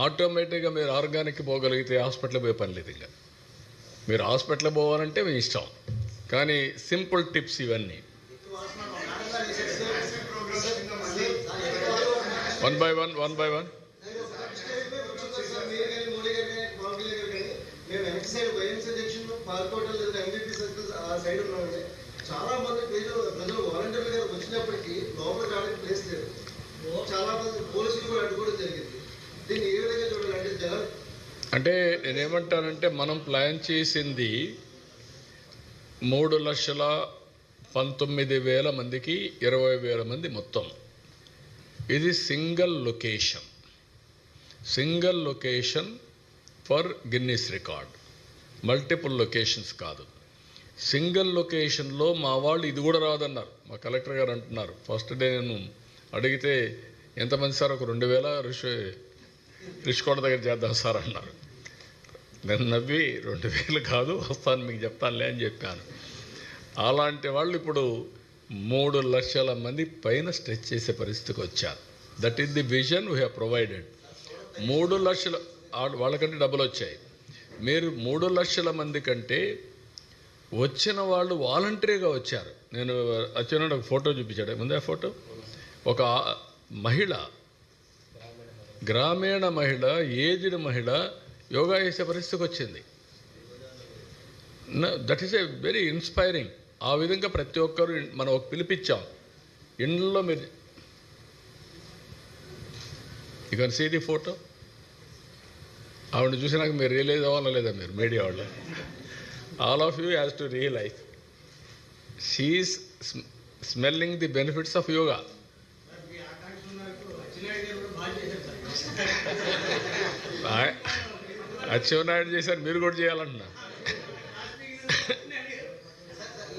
Speaker 1: ఆటోమేటిక్గా మీరు ఆర్గానిక్ పోగలిగితే హాస్పిటల్ పోయే పని లేదు. ఇంకా మీరు హాస్పిటల్ పోవాలంటే మీ ఇష్టం, కానీ సింపుల్ టిప్స్ ఇవన్నీ. One by one.
Speaker 2: మేము వెనక సైడ్ వైఎంసీ జంక్షన్, పాల్కోటల్, ఎంబీపీ సర్కిల్స్ ఆ సైడ్ ఉన్నామండి. చాలా మంది ప్రజలు వాలంటీర్లు గారు వచ్చినప్పటికీ లోపల రావడానికి ప్లేస్ లేదు. చాలా మంది పోలీసులు కూడా అడ్డుకోవడం జరిగింది. దీన్ని ఏ విధంగా చూడాలంటే జనాలు
Speaker 1: అంటే నేనేమంటానంటే మనం ప్లాన్ చేసింది 3,19,000 మందికి 20,000 మంది మొత్తం. ఇది single location for Guinness record. Multiple locations కాదు, సింగిల్ లొకేషన్లో. మా వాళ్ళు ఇది కూడా రాదన్నారు, మా కలెక్టర్ గారు అంటున్నారు. ఫస్ట్ డే నేను అడిగితే ఎంతమంది సార్, ఒక 2,000 రిషికొండ దగ్గర చేద్దాం సార్ అన్నారు. నేను నవ్వి 2,000 కాదు, వస్తాను మీకు చెప్తానులే అని చెప్పాను. అలాంటి వాళ్ళు ఇప్పుడు 3 లక్షల మంది పైన స్ట్రెచ్ చేసే పరిస్థితికి వచ్చారు. That is the vision we have provided. 3 లక్షల వాళ్ళకంటే డబ్బులు వచ్చాయి. మీరు 3 లక్షల మంది కంటే వచ్చిన వాళ్ళు వాలంటరీగా వచ్చారు. నేను వచ్చిన ఒక ఫోటో చూపించాడు ముందే. ఫోటో ఒక మహిళ, గ్రామీణ మహిళ, ఏజ్డ్ మహిళ యోగా చేసే పరిస్థితికి వచ్చింది. That is a very inspiring. ఆ విధంగా ప్రతి ఒక్కరు మనం ఒక పిలిపించాం. ఇంట్లో మీరు you can see the photo. ఆవిడ చూసినాక మీరు రియలైజ్ అవ్వాలా లేదా, మీరు మీడియా వాళ్ళు, all of you has to realise she is smelling the benefits of yoga. Atchannaidu చేశారు, మీరు కూడా చేయాలంటున్నా.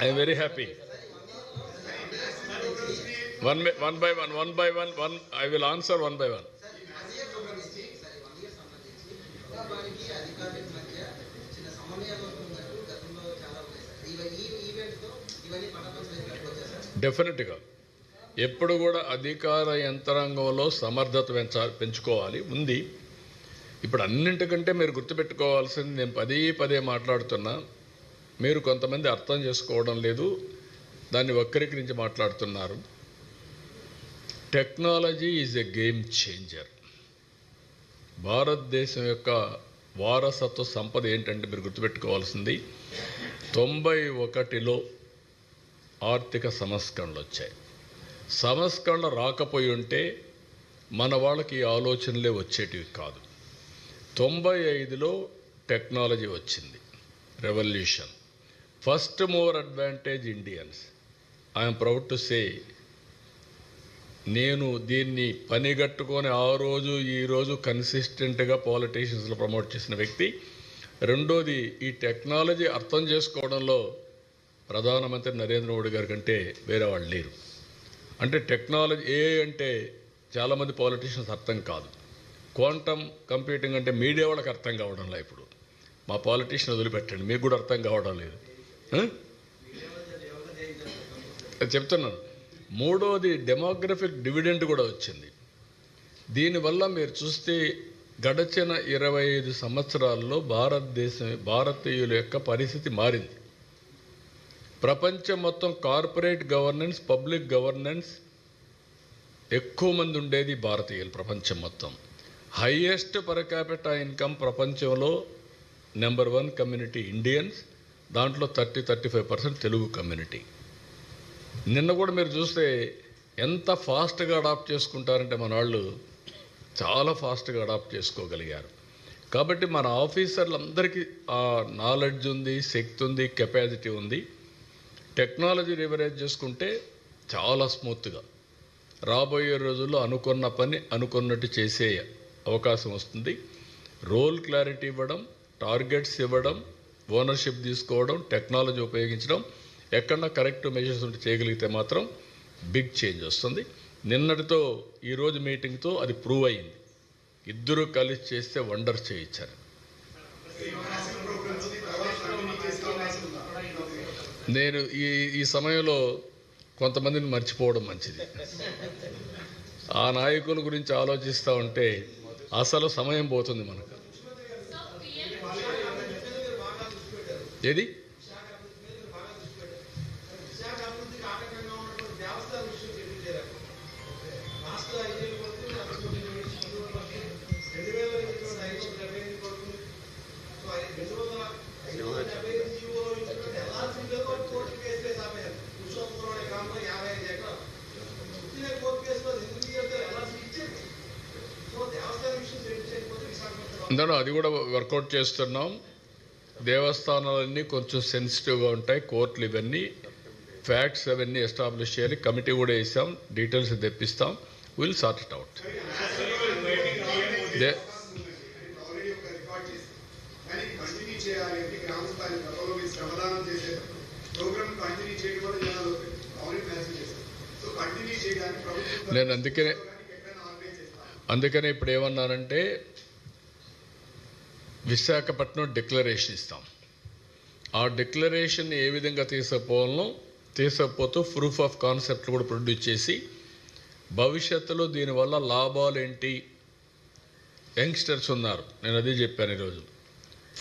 Speaker 1: I'm very happy. One by one. I will answer one by one. డెఫినెట్గా ఎప్పుడు కూడా అధికార యంత్రాంగంలో సమర్థత పెంచుకోవాలి ఉంది. ఇప్పుడు అన్నింటికంటే మీరు గుర్తుపెట్టుకోవాల్సింది, నేను పదే మాట్లాడుతున్నా, మీరు కొంతమంది అర్థం చేసుకోవడం లేదు, దాన్ని వక్రీకరించి మాట్లాడుతున్నారు. Technology is a game changer. భారతదేశం యొక్క వారసత్వ సంపద ఏంటంటే మీరు గుర్తుపెట్టుకోవాల్సింది, 91లో ఆర్థిక సంస్కరణలు వచ్చాయి. సంస్కరణలు రాకపోయి ఉంటే మన వాళ్ళకి ఈ ఆలోచనలే వచ్చేటివి కాదు. 95లో టెక్నాలజీ వచ్చింది, revolution. First more advantage Indians. I'm proud to say, నేను దీన్ని పనిగట్టుకొని ఆ రోజు ఈరోజు కన్సిస్టెంట్గా పాలిటీషియన్స్లో ప్రమోట్ చేసిన వ్యక్తి. రెండోది, ఈ టెక్నాలజీ అర్థం చేసుకోవడంలో ప్రధానమంత్రి నరేంద్ర మోడీ గారి కంటే వేరే వాళ్ళు లేరు. అంటే టెక్నాలజీ అంటే చాలామంది పాలిటీషియన్స్ అర్థం కాదు. క్వాంటమ్ కంప్యూటింగ్ అంటే మీడియా వాళ్ళకి అర్థం కావడంలో ఇప్పుడు మా పాలిటీషియన్ వదిలిపెట్టండి, మీకు కూడా అర్థం కావడం లేదు. చెప్తున్నాను. మూడోది, డెమోగ్రఫిక్ డివిడెండ్ కూడా వచ్చింది. దీనివల్ల మీరు చూస్తే గడచిన 25 సంవత్సరాల్లో భారతీయుల యొక్క పరిస్థితి మారింది. ప్రపంచం మొత్తం కార్పొరేట్ గవర్నెన్స్, పబ్లిక్ గవర్నెన్స్ ఎక్కువ మంది ఉండేది భారతీయులు. ప్రపంచం మొత్తం హైయెస్ట్ పర్ క్యాపిటా ఇన్కమ్ ప్రపంచంలో నెంబర్ 1 కమ్యూనిటీ ఇండియన్స్, దాంట్లో 30-35% తెలుగు కమ్యూనిటీ. నిన్న కూడా మీరు చూస్తే ఎంత ఫాస్ట్గా అడాప్ట్ చేసుకుంటారంటే మన వాళ్ళు చాలా ఫాస్ట్గా అడాప్ట్ చేసుకోగలిగారు. కాబట్టి మన ఆఫీసర్లందరికీ ఆ నాలెడ్జ్ ఉంది, శక్తి ఉంది, కెపాసిటీ ఉంది. టెక్నాలజీ రివరేజ్ చేసుకుంటే చాలా స్మూత్గా రాబోయే రోజుల్లో అనుకున్న పని అనుకున్నట్టు చేసే అవకాశం వస్తుంది. రోల్ క్లారిటీ ఇవ్వడం, టార్గెట్స్ ఇవ్వడం, ఓనర్షిప్ తీసుకోవడం, టెక్నాలజీ ఉపయోగించడం, ఎక్కడన్నా కరెక్ట్ మెజర్స్ ఉంటే చేయగలిగితే మాత్రం బిగ్ చేంజ్ వస్తుంది. నిన్నటితో ఈరోజు మీటింగ్తో అది ప్రూవ్ అయింది. ఇద్దరు కలిసి చేస్తే వండర్ చేయించారు. నేను ఈ సమయంలో కొంతమందిని మర్చిపోవడం మంచిది. ఆ నాయకుల గురించి ఆలోచిస్తూ ఉంటే అసలు సమయం పోతుంది మనకు. ఏది ఇందులో అది కూడా వర్కౌట్ చేస్తున్నాం. దేవస్థానాలన్నీ కొంచెం సెన్సిటివ్గా ఉంటాయి, కోర్టులు ఇవన్నీ ఫ్యాక్ట్స్ అవన్నీ ఎస్టాబ్లిష్ చేయాలి. కమిటీ కూడా వేసాం, డీటెయిల్స్ తెప్పిస్తాం. Will sort it out. నేను అందుకనే ఇప్పుడు ఏమన్నానంటే విశాఖపట్నం డిక్లరేషన్ ఇస్తాం. ఆ డిక్లరేషన్ ఏ విధంగా తీసుకుపోతూ ప్రూఫ్ ఆఫ్ కాన్సెప్ట్ కూడా ప్రొడ్యూస్ చేసి భవిష్యత్తులో దీనివల్ల లాభాలు ఏంటి. యంగ్స్టర్స్ ఉన్నారు, నేను అదే చెప్పాను ఈరోజు.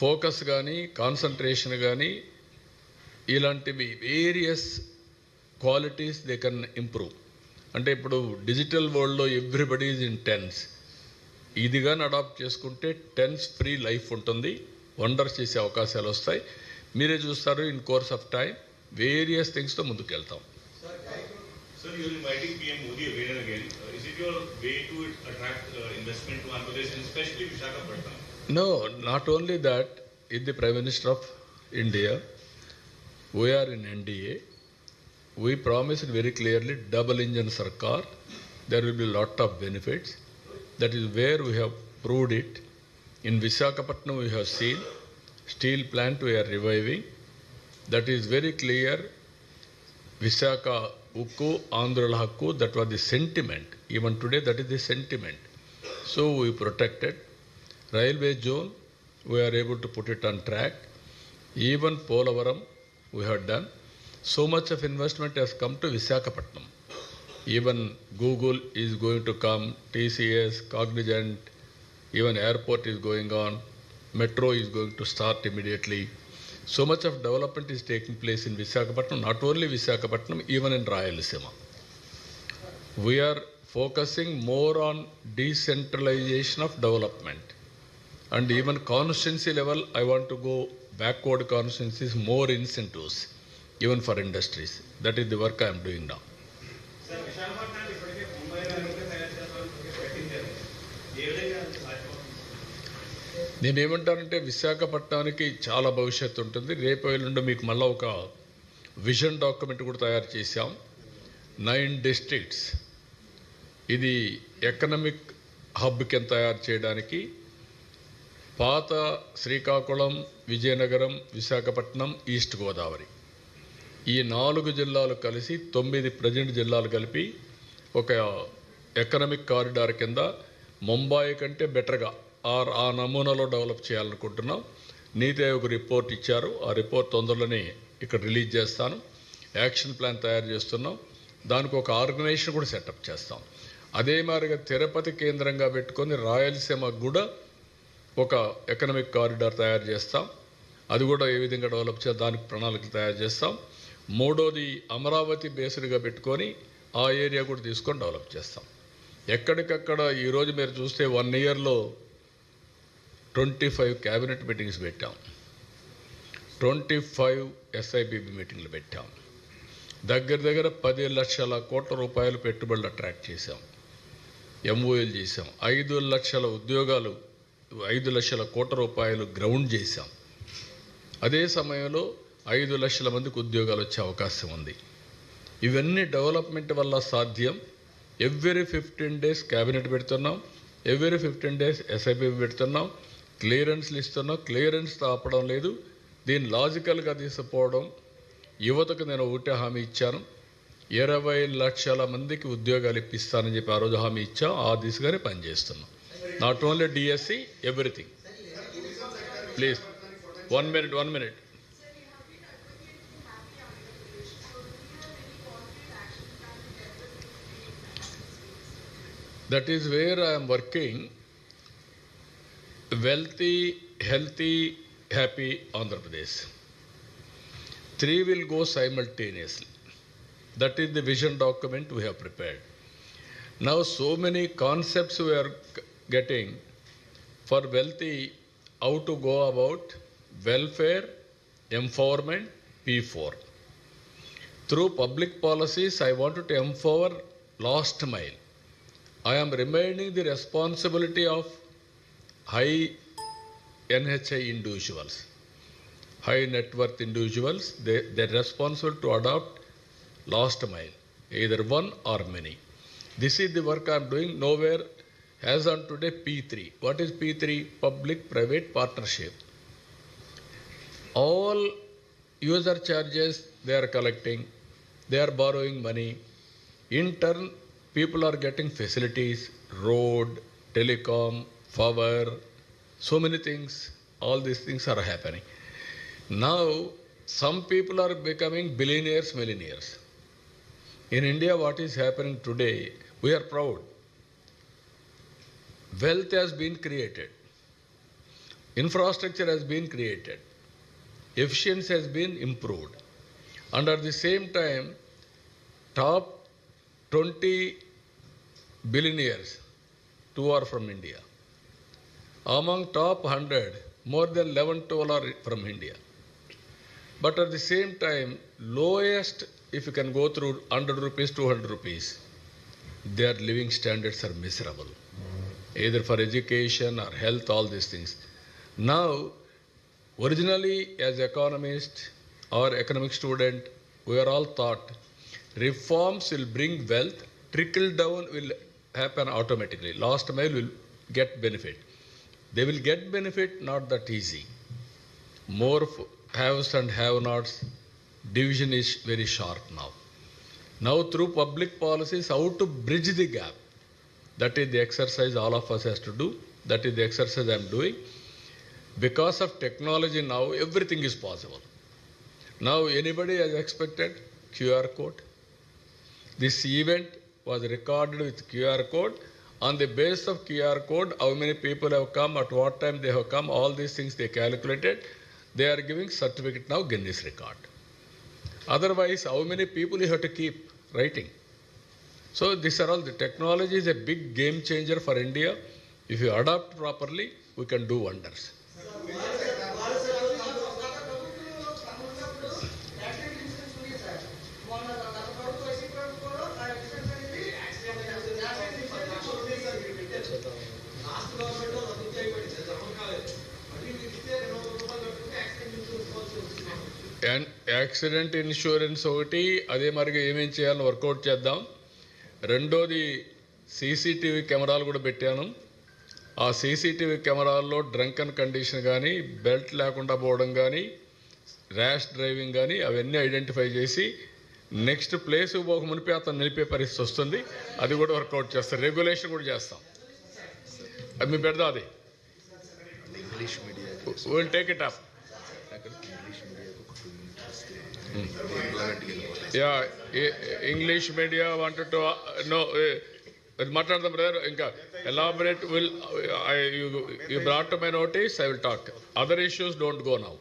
Speaker 1: ఫోకస్ కానీ కాన్సన్ట్రేషన్ కానీ ఇలాంటివి various qualities they can improve. అంటే ఇప్పుడు డిజిటల్ వరల్డ్లో ఎవ్రీబడి ఈజ్ ఇన్ టెన్స్. ఇది కానీ అడాప్ట్ చేసుకుంటే టెన్స్ ఫ్రీ లైఫ్ ఉంటుంది, వండర్స్ చేసే అవకాశాలు వస్తాయి. మీరే చూస్తారు in course of time various థింగ్స్తో ముందుకు వెళ్తాం.
Speaker 3: Sir, you are inviting PM Modi again and again. Is it your way to attract investment to Andhra Pradesh and especially Visakhapatnam?
Speaker 1: No, not only that. Is the Prime Minister of India. We are in NDA. We promised very clearly double engine Sarkar. There will be a lot of benefits. That is where we have proved it. In Visakhapatnam we have seen steel plant we are reviving. That is very clear. Visakha Ukku, Andhra Hakku, that was the sentiment. Even today that is the sentiment. So we protected. Railway zone, we are able to put it on track. Even Polavaram we have done. So much of investment has come to Visakhapatnam. Even Google is going to come, TCS, Cognizant, even airport is going on, metro is going to start immediately. So much of development is taking place in Visakhapatnam, not only Visakhapatnam, even in Rayalaseema. We are focusing more on decentralization of development. And even constituency level, I want to go backward constituencies, more incentives, even for industries. That is the work I am doing now.
Speaker 3: Sir విశాఖపట్నాన్ని ఇప్పటికే ముంబై లాగా తయారు చేస్తామని పెట్టించారు. ఏ విధంగా సాధ్యమవుతుంది?
Speaker 1: నేను ఏమంటానంటే విశాఖపట్నానికి చాలా భవిష్యత్తు ఉంటుంది. రేపు ఎల్లుండి మీకు మళ్ళీ ఒక విజన్ డాక్యుమెంట్ కూడా తయారు చేశాం. 9 డిస్ట్రిక్ట్స్ ఇది ఎకనామిక్ హబ్ కింద తయారు చేయడానికి పాత శ్రీకాకుళం, విజయనగరం, విశాఖపట్నం, ఈస్ట్ గోదావరి ఈ 4 జిల్లాలు కలిసి 9 ప్రజెంట్ జిల్లాలు కలిపి ఒక ఎకనామిక్ కారిడార్ కింద ముంబాయి కంటే బెటర్గా ఆ నమూనాలో డెవలప్ చేయాలనుకుంటున్నాం. నీతి ఆయోగ్ రిపోర్ట్ ఇచ్చారు. ఆ రిపోర్ట్ తొందరలోనే ఇక్కడ రిలీజ్ చేస్తాను. యాక్షన్ ప్లాన్ తయారు చేస్తున్నాం. దానికి ఒక ఆర్గనైజేషన్ కూడా సెటప్ చేస్తాం. అదే మాదిరిగా తిరుపతి కేంద్రంగా పెట్టుకొని రాయలసీమకు కూడా ఒక ఎకనామిక్ కారిడార్ తయారు చేస్తాం. అది కూడా ఏ విధంగా డెవలప్ చేయాలి దానికి ప్రణాళికలు తయారు చేస్తాం. మూడోది అమరావతి బేస్డ్గా పెట్టుకొని ఆ ఏరియా కూడా తీసుకొని డెవలప్ చేస్తాం. ఎక్కడికక్కడ ఈరోజు మీరు చూస్తే 1 ఇయర్లో 25 క్యాబినెట్ మీటింగ్స్ పెట్టాం, 25 SIBB మీటింగ్లు పెట్టాం, దగ్గర 10 లక్షల కోట్ల రూపాయలు పెట్టుబడులు అట్రాక్ట్ చేశాం, MOUలు చేశాం, 5 లక్షల ఉద్యోగాలు, 5 లక్షల కోట్ల రూపాయలు గ్రౌండ్ చేశాం. అదే సమయంలో 5 లక్షల మందికి ఉద్యోగాలు వచ్చే అవకాశం ఉంది. ఇవన్నీ డెవలప్మెంట్ వల్ల సాధ్యం. ఎవ్రీ 15 డేస్ క్యాబినెట్ పెడుతున్నాం, ఎవ్రీ 15 డేస్ SIBB పెడుతున్నాం, క్లియరెన్స్లు ఇస్తున్నాం. క్లియరెన్స్ ఆపడం లేదు, దీన్ని లాజికల్గా తీసుకుపోవడం. యువతకు నేను ఒకటే హామీ ఇచ్చాను, 20 లక్షల మందికి ఉద్యోగాలు ఇప్పిస్తానని చెప్పి ఆ రోజు హామీ ఇచ్చాం. ఆ దిశగానే పనిచేస్తున్నాం. Not only DSC, everything. Please 1 minute. That is where I am working. Wealthy, healthy, happy Andhra Pradesh. 3 will go simultaneously. That is the vision document we have prepared. Now so many concepts we are getting for wealthy, how to go about welfare, empowerment, P4. Through public policies, I wanted to empower last mile. I am reminding the responsibility of high NHI individuals, high net worth individuals. They're responsible to adopt last mile, either one or many. This is the work I am doing. Nowhere as on today P3. What is P3? Public-private partnership. All user charges they are collecting, they are borrowing money. In turn, people are getting facilities, road, telecom, power, so many things. All these things are happening. Now, some people are becoming billionaires, millionaires. In India, what is happening today, we are proud. Wealth has been created. Infrastructure has been created. Efficiency has been improved. And at the same time, top 20 billionaires, 2 are from India. Among top 100, more than 11, 12 are from India. But at the same time, lowest, if you can go through 100 rupees, 200 rupees, their living standards are miserable, either for education or health, all these things. Now, originally as economist or economic student, we are all taught reforms will bring wealth, trickle down will happen automatically. Last mile will get benefit. They will get benefit, not that easy. More haves and have-nots, division is very sharp now. Now through public policies, how to bridge the gap. That is the exercise all of us has to do. That is the exercise I am doing. Because of technology now, everything is possible. Now anybody has expected QR code. This event was recorded with QR code. On the basis of QR code, how many people have come, at what time they have come, all these things they calculated. They are giving certificate now, Guinness record. Otherwise, how many people you have to keep writing? So these are all, the technology is a big game changer for India. If you adopt properly, we can do wonders. And accident insurance ఒకటి, అదే మరిగా ఏమేం చేయాలని వర్కౌట్ చేద్దాం. రెండోది సీసీటీవీ కెమెరాలు కూడా పెట్టాను. ఆ సీసీటీవీ కెమెరాల్లో డ్రంకన్ కండిషన్ కానీ, బెల్ట్ లేకుండా పోవడం కానీ, ర్యాష్ డ్రైవింగ్ కానీ అవన్నీ ఐడెంటిఫై చేసి నెక్స్ట్ ప్లేస్ పోక మునిపే అతను నిలిపే పరిస్థితి వస్తుంది. అది కూడా వర్కౌట్ చేస్తాం. రెగ్యులేషన్ కూడా చేస్తాం. అది మీ పెడదా అది will take it up. Yeah English media wanted to know అది మాట్లాడదాం బ్రదర్. ఇంకా elaborate will you brought to my notice, I will talk. Other issues don't go now.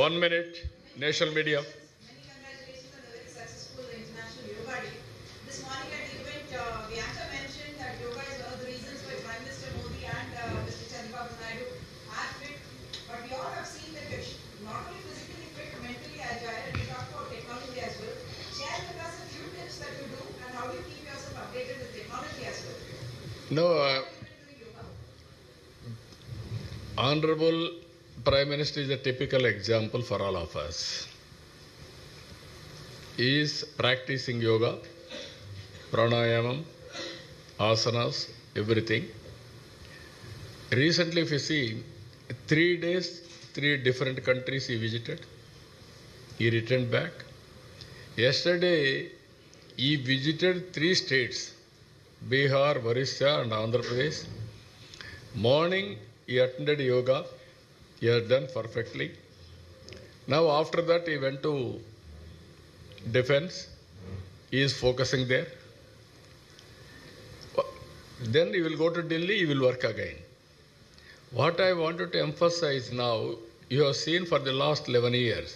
Speaker 1: 1 minute, national media. No, Honorable Prime Minister is a typical example for all of us. He is practicing yoga, pranayamam, asanas, everything. Recently, if you see, 3 days, 3 different countries he visited. He returned back. Yesterday, he visited 3 states, Bihar, Orissa and Andhra Pradesh. Morning, he attended yoga. He has done perfectly. Now after that he went to defense. He is focusing there. Then he will go to Delhi, he will work again. What I wanted to emphasize now, you have seen for the last 11 years,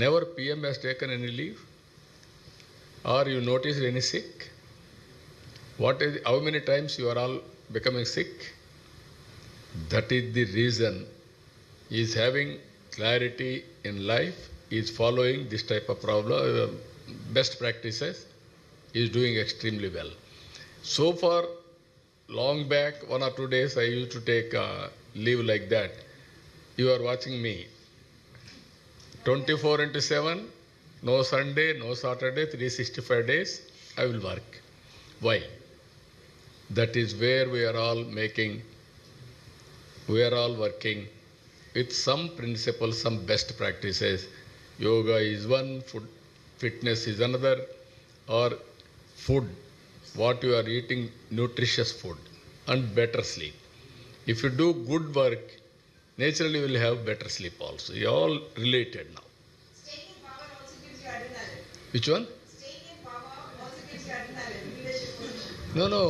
Speaker 1: never PM has taken any leave, or you noticed any sick. How many times you are all becoming sick? That is the reason he is having clarity in life. He is following this type of best practices. He is doing extremely well. So far, long back, 1 or 2 days, I used to take leave like that. You are watching me. 24/7, no Sunday, no Saturday, 365 days, I will work. Why? That is where we are all working with some principles, some best practices. Yoga is one, food, fitness is another, or food, what you are eating, nutritious food, and better sleep. If you do good work, naturally you will have better sleep also. You are all related now.
Speaker 4: Staying in power also gives you adrenaline.
Speaker 1: Which one?
Speaker 4: Staying in power also gives you adrenaline, leadership position.
Speaker 1: No,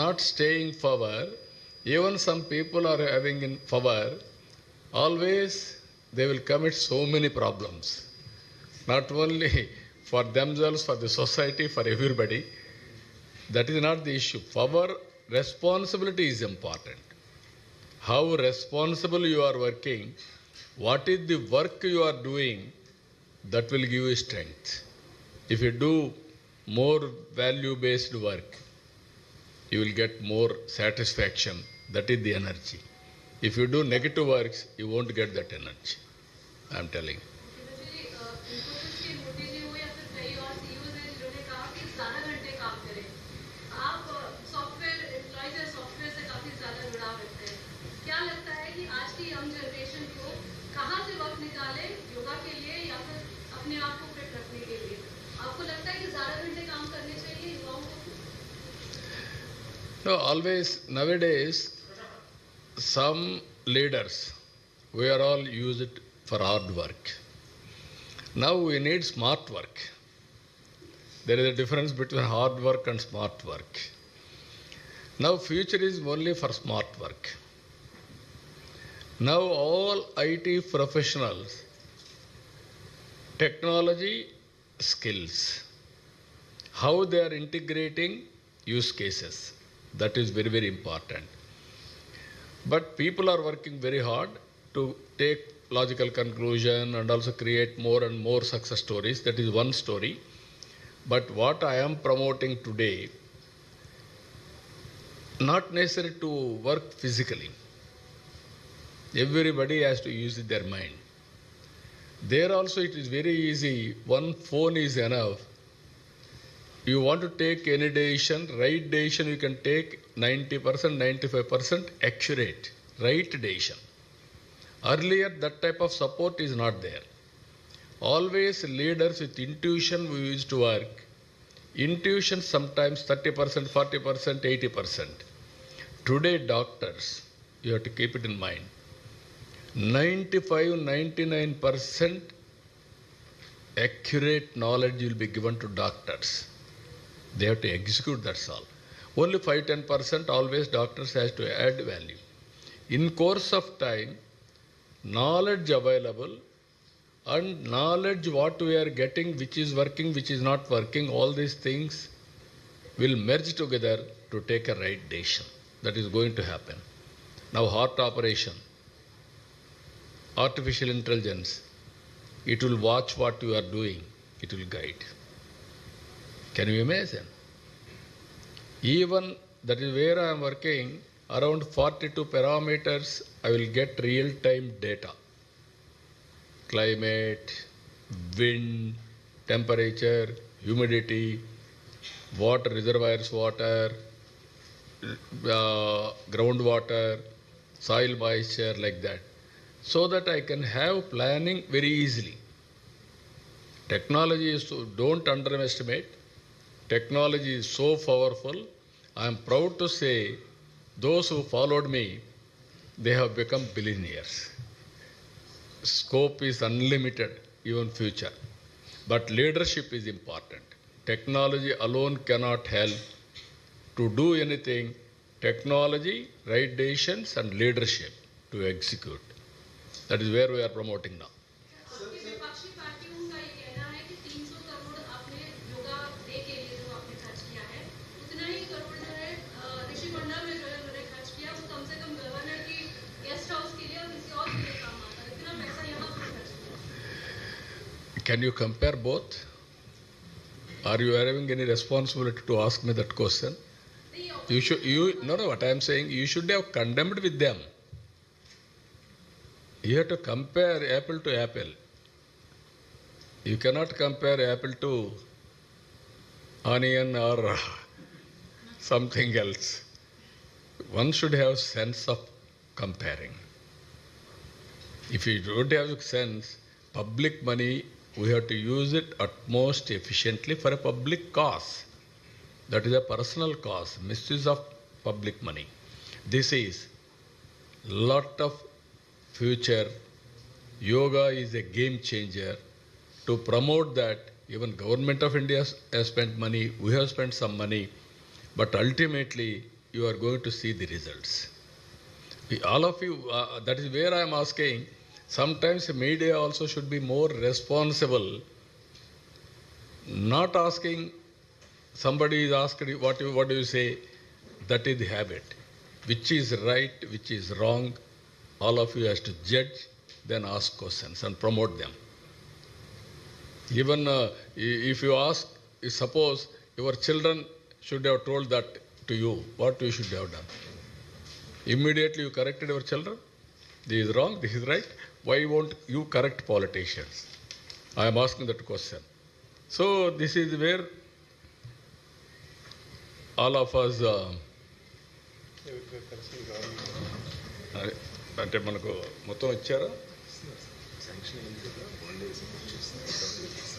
Speaker 1: not staying power. Even some people are having in power, always they will commit so many problems. Not only for themselves, for the society, for everybody. That is not the issue. Power responsibility is important. How responsible you are working, what is the work you are doing, that will give you strength. If you do more value-based work, you will get more satisfaction. That is the energy. If you do negative works, you won't get that energy. I am telling you.
Speaker 5: Modi ji हो या फिर कई और सीईओ हैं जिन्होंने कहा कि 11 घंटे काम करें. आप सॉफ्टवेयर एम्प्लॉयज हैं, सॉफ्टवेयर से काफी ज्यादा जुड़ाव रखते हैं. क्या लगता है कि आज की यंग जनरेशन को कहाँ से वक्त निकाले योगा के लिए या फिर अपने आप को फिट रखने के लिए? आपको लगता है कि 11 घंटे काम करने चाहिए युवाओं को?
Speaker 1: No, always nowadays, some leaders, we are all used for hard work. Now we need smart work. There is a difference between hard work and smart work. Now future is only for smart work. Now all IT professionals, technology skills, how they are integrating use cases. That is very, very important. But people are working very hard to take logical conclusion and also create more and more success stories. That is one story. But what I am promoting today, not necessary to work physically. Everybody has to use their mind. There also it is very easy. One phone is enough. You want to take any decision, right decision you can take 90%, 95% accurate, right decision. Earlier that type of support is not there. Always leaders with intuition we used to work. Intuition sometimes 30%, 40%, 80%. Today doctors, you have to keep it in mind. 95, 99% accurate knowledge will be given to doctors. They have to execute, that's all. Only 5, 10% always doctors has to add value. In course of time, knowledge available and knowledge what we are getting, which is working, which is not working, all these things will merge together to take a right decision. That is going to happen. Now heart operation, artificial intelligence, it will watch what you are doing, it will guide. Can you imagine? Even that is where I am working, around 42 parameters I will get real-time data. Climate, wind, temperature, humidity, water, reservoirs water, groundwater, soil moisture, like that. So that I can have planning very easily. Technology is so, don't underestimate. Technology is so powerful. I am proud to say those who followed me, they have become billionaires. Scope is unlimited, even future. But leadership is important. Technology alone cannot help to do anything. Technology, right decisions and leadership to execute. That is where we are promoting now.
Speaker 5: आपकी विपक्षी पार्टियों का ये कहना है कि 300 करोड़ आपने योगा डे के लिए जो आपने खर्च किया है, उतना ही करोड़ जो है ऋषि मंडल में जो है उन्होंने खर्च किया, वो कम से कम गवर्नर की गेस्ट हाउस के लिए और किसी और के लिए काम आता है। इतना पैसा यहाँ पर खर्च किया।
Speaker 1: Can you compare both? Are you having any responsibility to ask me that question? You should. No. What I am saying, you should have condemned with them. You have to compare apple to apple. You cannot compare apple to onion or something else. One should have sense of comparing. If you don't have sense, public money, we have to use it at most efficiently for a public cause. That is a personal cause, misuse of public money. This is lot of future. Yoga is a game changer. To promote that, even Government of India has spent money, we have spent some money, but ultimately you are going to see the results. All of you, that is where I am asking, sometimes media also should be more responsible, not asking somebody is asked, what do you say? That is the habit. Which is right, which is wrong, all of you has to judge, then ask questions and promote them. Even if you ask, suppose your children should have told that to you, what you should have done? Immediately you corrected your children? This is wrong, this is right. Why won't you correct politicians? I am asking that question. So this is where all of us అంటే మనకు మొత్తం ఇచ్చారా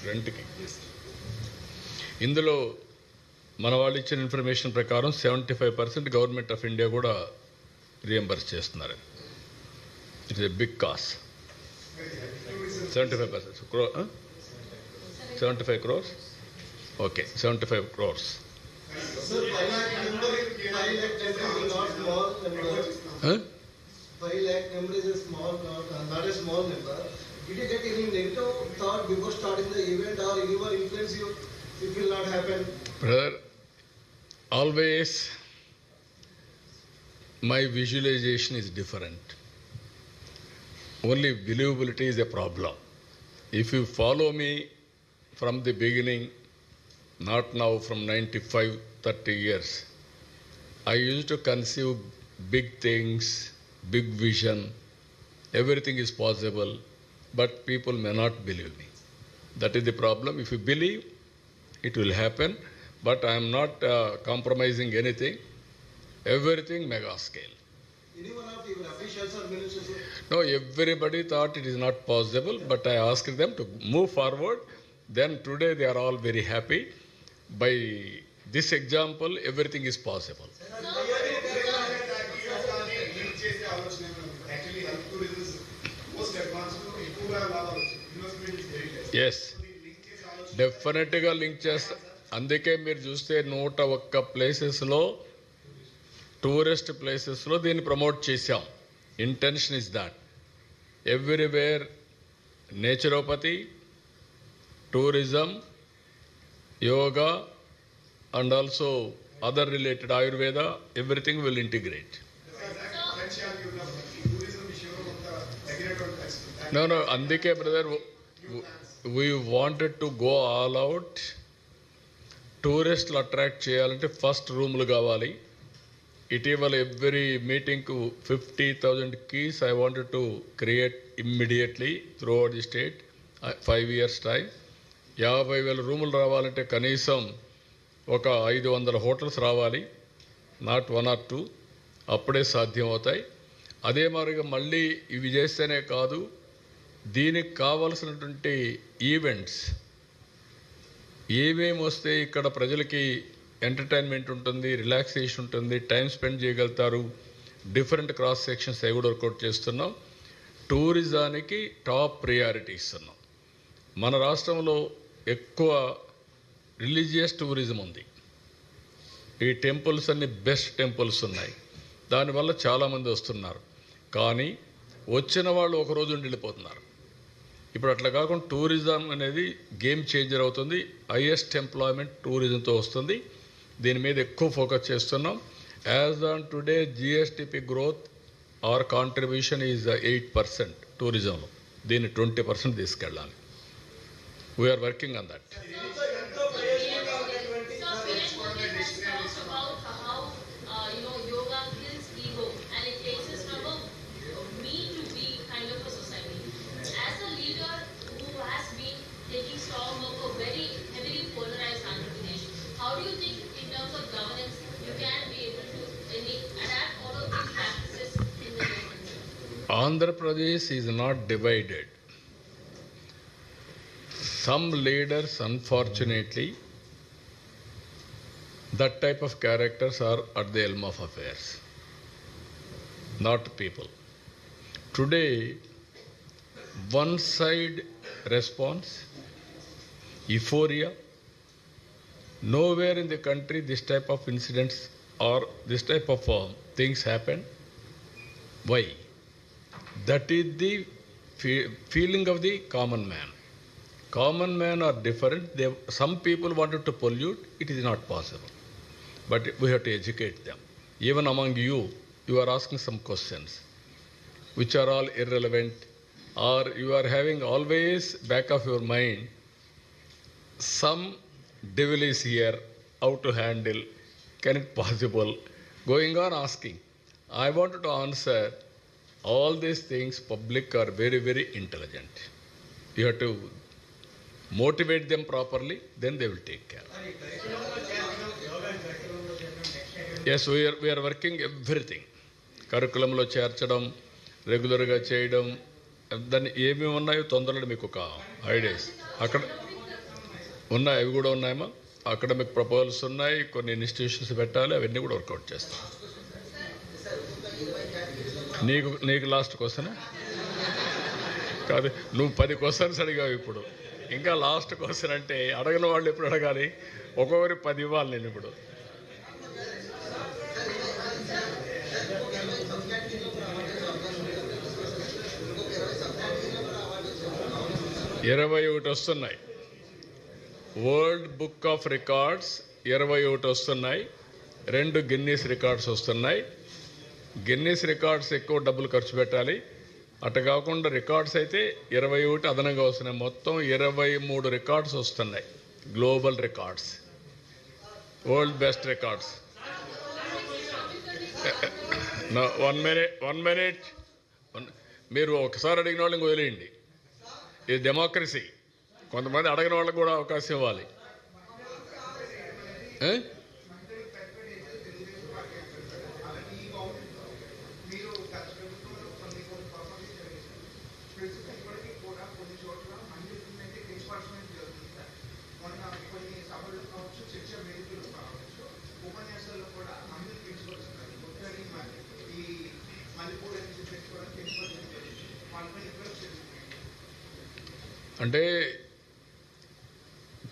Speaker 1: రెంట్కి. ఇందులో మన వాళ్ళు ఇచ్చిన ఇన్ఫర్మేషన్ ప్రకారం 75% గవర్నమెంట్ ఆఫ్ ఇండియా కూడా రియంబర్స్ చేస్తున్నారు. It is a big cost. 75%. 75 crores? Okay, 75 crores.
Speaker 6: Sir, 5 lakh number is not small number.
Speaker 1: Huh?
Speaker 6: 5 lakh number is a small, not a small number. Did you get any negative thought before starting the event, or anyone influence you? It will not happen.
Speaker 1: Brother, always my visualization is different. Only believability is a problem. If you follow me from the beginning, not now from 95, 30 years, I used to conceive big things, big vision, everything is possible, but people may not believe me. That is the problem. If you believe, it will happen, but I am not compromising anything. Everything mega scale.
Speaker 6: Any one of your officials or ministers?
Speaker 1: No, everybody thought it is not possible, but I asked them to move forward. Then today they are all very happy. By this example, everything is possible. Yes. డెఫినెట్గా లింక్ చేస్తా. అందుకే మీరు చూస్తే 101 ప్లేసెస్లో టూరిస్ట్ ప్లేసెస్లో దీన్ని ప్రమోట్ చేశాం. Intention is that everywhere naturopathy, tourism, yoga and also other related Ayurveda, everything will integrate. No, అందుకే brother we wanted to go all out. టూరిస్టులు అట్రాక్ట్ చేయాలంటే ఫస్ట్ రూములు కావాలి. ఇటీవల every మీటింగ్కు 50,000 keys I wanted to create immediately throughout the state. 5 years time. 50,000 రూములు రావాలంటే కనీసం ఒక 500 హోటల్స్ రావాలి, నాట్ 1 or 2. అప్పుడే సాధ్యం అవుతాయి. అదే మాదిరిగా మళ్ళీ ఇవి చేస్తేనే కాదు, దీనికి కావలసినటువంటి ఈవెంట్స్ ఏమేమి వస్తే ఇక్కడ ప్రజలకి ఎంటర్టైన్మెంట్ ఉంటుంది, రిలాక్సేషన్ ఉంటుంది, టైం స్పెండ్ చేయగలుగుతారు, డిఫరెంట్ క్రాస్ సెక్షన్స్ అవి కూడా వర్కౌట్ చేస్తున్నాం. టూరిజానికి టాప్ ప్రియారిటీ ఇస్తున్నాం. మన రాష్ట్రంలో ఎక్కువ రిలీజియస్ టూరిజం ఉంది. ఈ టెంపుల్స్ అన్ని బెస్ట్ టెంపుల్స్ ఉన్నాయి, దానివల్ల చాలామంది వస్తున్నారు. కానీ వచ్చిన వాళ్ళు ఒకరోజు ఉండి వెళ్ళిపోతున్నారు. ఇప్పుడు అట్లా కాకుండా టూరిజం అనేది గేమ్ చేంజర్ అవుతుంది. హైయెస్ట్ ఎంప్లాయ్మెంట్ టూరిజంతో వస్తుంది. దీని మీద ఎక్కువ ఫోకస్ చేస్తున్నాం. As on today GSDP growth or contribution is 8% టూరిజంలో. దీన్ని 20% తీసుకెళ్ళాలి. We are working on that. Andhra Pradesh is not divided. Some leaders, unfortunately, that type of characters are at the helm of affairs, not people. Today, one side response, euphoria. Nowhere in the country this type of incidents or this type of things happen. Why? That is the feeling of the common man. Common men are different. Some people wanted to pollute. It is not possible. But we have to educate them. Even among you, you are asking some questions which are all irrelevant, or you are having always back of your mind some devil is here, how to handle, can it possible, going on asking. I wanted to answer all these things. Public are very, very intelligent. You have to motivate them properly, then they will take care. Yes, we are working everything. కరికులంలో చేర్చడం, రెగ్యులర్గా చేయడం, దాన్ని ఏమేమి ఉన్నాయో తొందరలో మీకు ఒక ఐడియాస్ అక్కడ ఉన్నాయి. అవి కూడా ఉన్నాయమ్మా. అకాడమిక్ ప్రపోజల్స్ ఉన్నాయి, కొన్ని ఇన్స్టిట్యూషన్స్ పెట్టాలి, అవన్నీ కూడా వర్కౌట్ చేస్తాం. నీకు లాస్ట్ క్వశ్చన్ కాదు, నువ్వు 10 క్వశ్చన్స్ అడిగావు. ఇప్పుడు ఇంకా లాస్ట్ క్వశ్చన్ అంటే అడగని వాళ్ళు ఎప్పుడు అడగాలి? ఒక్కొక్కరి 10 ఇవ్వాలి నేను ఇప్పుడు. ఇరవై 21 వస్తున్నాయి. వరల్డ్ బుక్ ఆఫ్ రికార్డ్స్ 21 వస్తున్నాయి. 2 గిన్నీస్ రికార్డ్స్ వస్తున్నాయి. గిన్నెస్ రికార్డ్స్ ఎక్కువ డబ్బులు ఖర్చు పెట్టాలి. అటు కాకుండా రికార్డ్స్ అయితే 21 అదనంగా వస్తున్నాయి. మొత్తం 23 రికార్డ్స్ వస్తున్నాయి, global records, world best records. 1 minute. మీరు ఒకసారి అడిగిన వాళ్ళని వదిలేయండి. ఇది డెమోక్రసీ. కొంతమంది అడగిన వాళ్ళకి కూడా అవకాశం ఇవ్వాలి. అంటే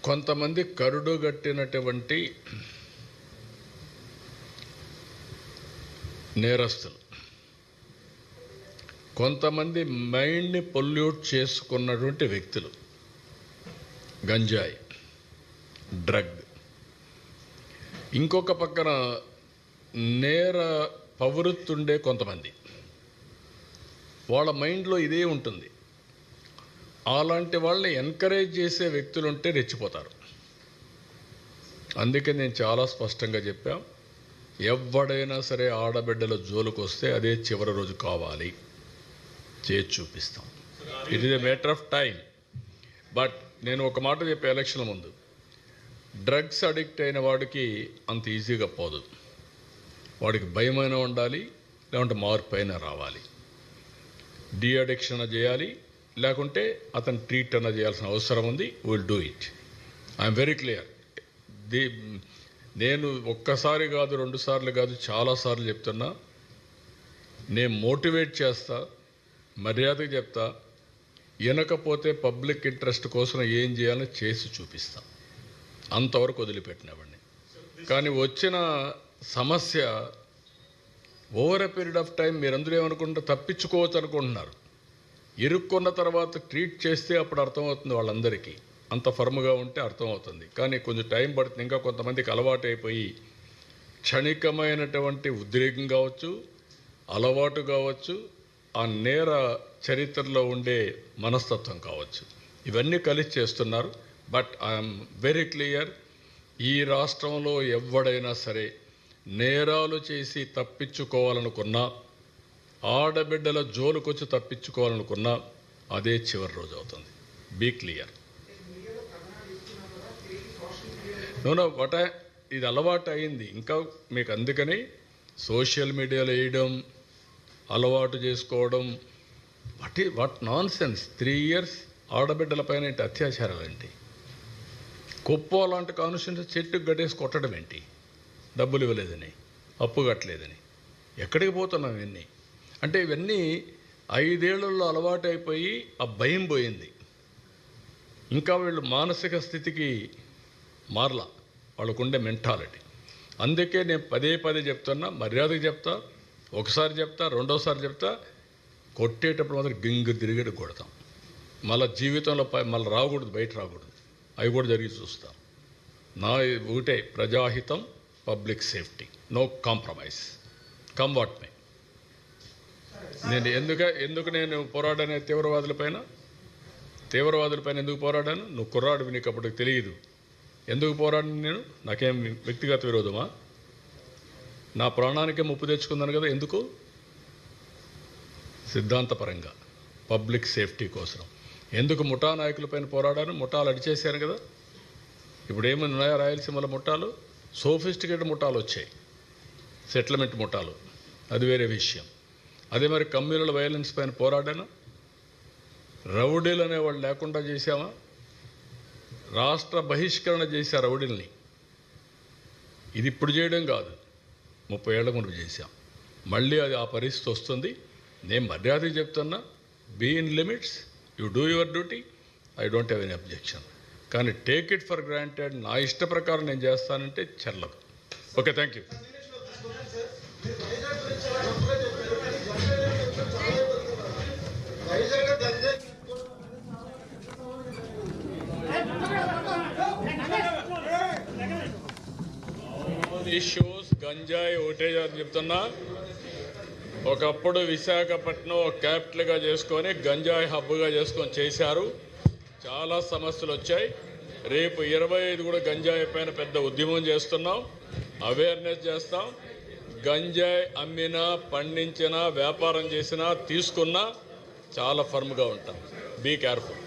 Speaker 1: కొంతమంది కరుడుగట్టినటువంటి నేరస్తులు, కొంతమంది మైండ్ని పొల్యూట్ చేసుకున్నటువంటి వ్యక్తులు, గంజాయి, డ్రగ్, ఇంకొక పక్కన నేర ప్రవృత్తుండే కొంతమంది, వాళ్ళ మైండ్లో ఇదే ఉంటుంది. అలాంటి వాళ్ళని ఎంకరేజ్ చేసే వ్యక్తులు ఉంటే రెచ్చిపోతారు. అందుకే నేను చాలా స్పష్టంగా చెప్పాం, ఎవడైనా సరే ఆడబిడ్డల జోలికి వస్తే అదే చివరి రోజు కావాలి, చేసి చూపిస్తాం. It is a matter of time. But నేను ఒక మాట చెప్పే ఎలక్షన్ల ముందు, డ్రగ్స్ అడిక్ట్ అయిన వాడికి అంత ఈజీగా పోదు. వాడికి భయమైనా ఉండాలి, లేకుంటే మార్పు అయినా రావాలి. డీ అడిక్షన్ చేయాలి, లేకుంటే అతను ట్రీట్ అన్న చేయాల్సిన అవసరం ఉంది. Will do it. I'm very clear. నేను ఒక్కసారి కాదు, 2 సార్లు కాదు, చాలాసార్లు చెప్తున్నా. నేను మోటివేట్ చేస్తా, మర్యాదగా చెప్తా. వినకపోతే పబ్లిక్ ఇంట్రెస్ట్ కోసం ఏం చేయాలో చేసి చూపిస్తా. అంతవరకు వదిలిపెట్టినవాడిని. కానీ వచ్చిన సమస్య over a period of time మీరందరూ ఏమనుకుంటారు, తప్పించుకోవచ్చు అనుకుంటున్నారు. ఇరుక్కున్న తర్వాత ట్రీట్ చేస్తే అప్పుడు అర్థమవుతుంది వాళ్ళందరికీ. అంత ఫర్మ్గా ఉంటే అర్థమవుతుంది. కానీ కొంచెం టైం పడుతుంది. ఇంకా కొంతమందికి అలవాటు అయిపోయి క్షణికమైనటువంటి ఉద్రేకం కావచ్చు, అలవాటు కావచ్చు, ఆ నేర చరిత్రలో ఉండే మనస్తత్వం కావచ్చు, ఇవన్నీ కలిసి చేస్తున్నారు. బట్ ఐఎమ్ వెరీ క్లియర్, ఈ రాష్ట్రంలో ఎవడైనా సరే నేరాలు చేసి తప్పించుకోవాలనుకున్నా, ఆడబిడ్డల జోలుకొచ్చి తప్పించుకోవాలనుకున్నా అదే చివరి రోజు అవుతుంది. Be clear. నో ఇది అలవాటు అయింది. ఇంకా మీకు అందుకని సోషల్ మీడియాలో వేయడం, అలవాటు చేసుకోవడం, వాట్ నాన్ సెన్స్. 3 years ఆడబిడ్డల పైన ఏంటి అత్యాచారాలు ఏంటి? కుప్పో లాంటి కాన్స్టిట్యూన్సీ చెట్టుకు గట్టేసి కొట్టడం ఏంటి? డబ్బులు ఇవ్వలేదని, అప్పు కట్టలేదని. ఎక్కడికి పోతున్నాం ఇవన్నీ? అంటే ఇవన్నీ 5 ఏళ్లలో అలవాటు అయిపోయి ఆ భయం పోయింది. ఇంకా వీళ్ళు మానసిక స్థితికి మారలా, వాళ్ళకుండే మెంటాలిటీ. అందుకే నేను పదే చెప్తున్నా, మర్యాదగా చెప్తా. ఒకసారి చెప్తా, రెండోసారి చెప్తా. కొట్టేటప్పుడు మాత్రం గింగు తిరిగేటి కొడతాం. మళ్ళీ జీవితంలో మళ్ళీ రాకూడదు, బయట రాకూడదు. అవి కూడా జరిగి చూస్తాం. నా ఒకటే, ప్రజాహితం, public safety, no compromise, come what may. నేను ఎందుకు నేను పోరాడాను తీవ్రవాదులపైన ఎందుకు పోరాడాను? నువ్వు కుర్రాడివి, నీకు అప్పటికి తెలియదు. ఎందుకు పోరాడాను నేను? నాకేం వ్యక్తిగత విరోధమా? నా ప్రాణానికే ముప్పు తెచ్చుకున్నాను కదా. ఎందుకు? సిద్ధాంతపరంగా, పబ్లిక్ సేఫ్టీ కోసం. ఎందుకు ముఠా నాయకులపైన పోరాడాను? ముఠాలు అడిచేశాను కదా. ఇప్పుడు ఏమైనా ఉన్నాయా రాయలసీమలో ముఠాలు? సోఫిస్టికేటెడ్ ముఠాలు వచ్చాయి, సెటిల్మెంట్ ముఠాలు, అది వేరే విషయం. అదే మరి కమ్యూనల్ వైలెన్స్ పైన పోరాడాను. రౌడీలు అనేవాళ్ళు లేకుండా చేశామా? రాష్ట్ర బహిష్కరణ చేశా రౌడీల్ని. ఇది ఇప్పుడు చేయడం కాదు, 30 ఏళ్ల ముందు చేశాం. మళ్ళీ అది ఆ పరిస్థితి వస్తుంది. నేను మర్యాదగా చెప్తున్నా, be in limits, you do your duty, I don't have any objection. కానీ టేక్ ఇట్ ఫర్ గ్రాంటెడ్, నా ఇష్ట ప్రకారం నేను చేస్తానంటే చెల్లదు. Okay, thank you. ఇష్యూస్ గంజాయి ఒకటే చెప్తున్నా, ఒకప్పుడు విశాఖపట్నం ఒక క్యాపిటల్గా చేసుకొని గంజాయి హబ్గా చేసుకొని చేశారు. చాలా సమస్యలు వచ్చాయి. రేపు 25 కూడా గంజాయి పైన పెద్ద ఉద్యమం చేస్తున్నాం, అవేర్నెస్ చేస్తాం. గంజాయి అమ్మినా, పండించినా, వ్యాపారం చేసినా, తీసుకున్నా చాలా ఫర్మ్గా ఉంటాం. Be careful.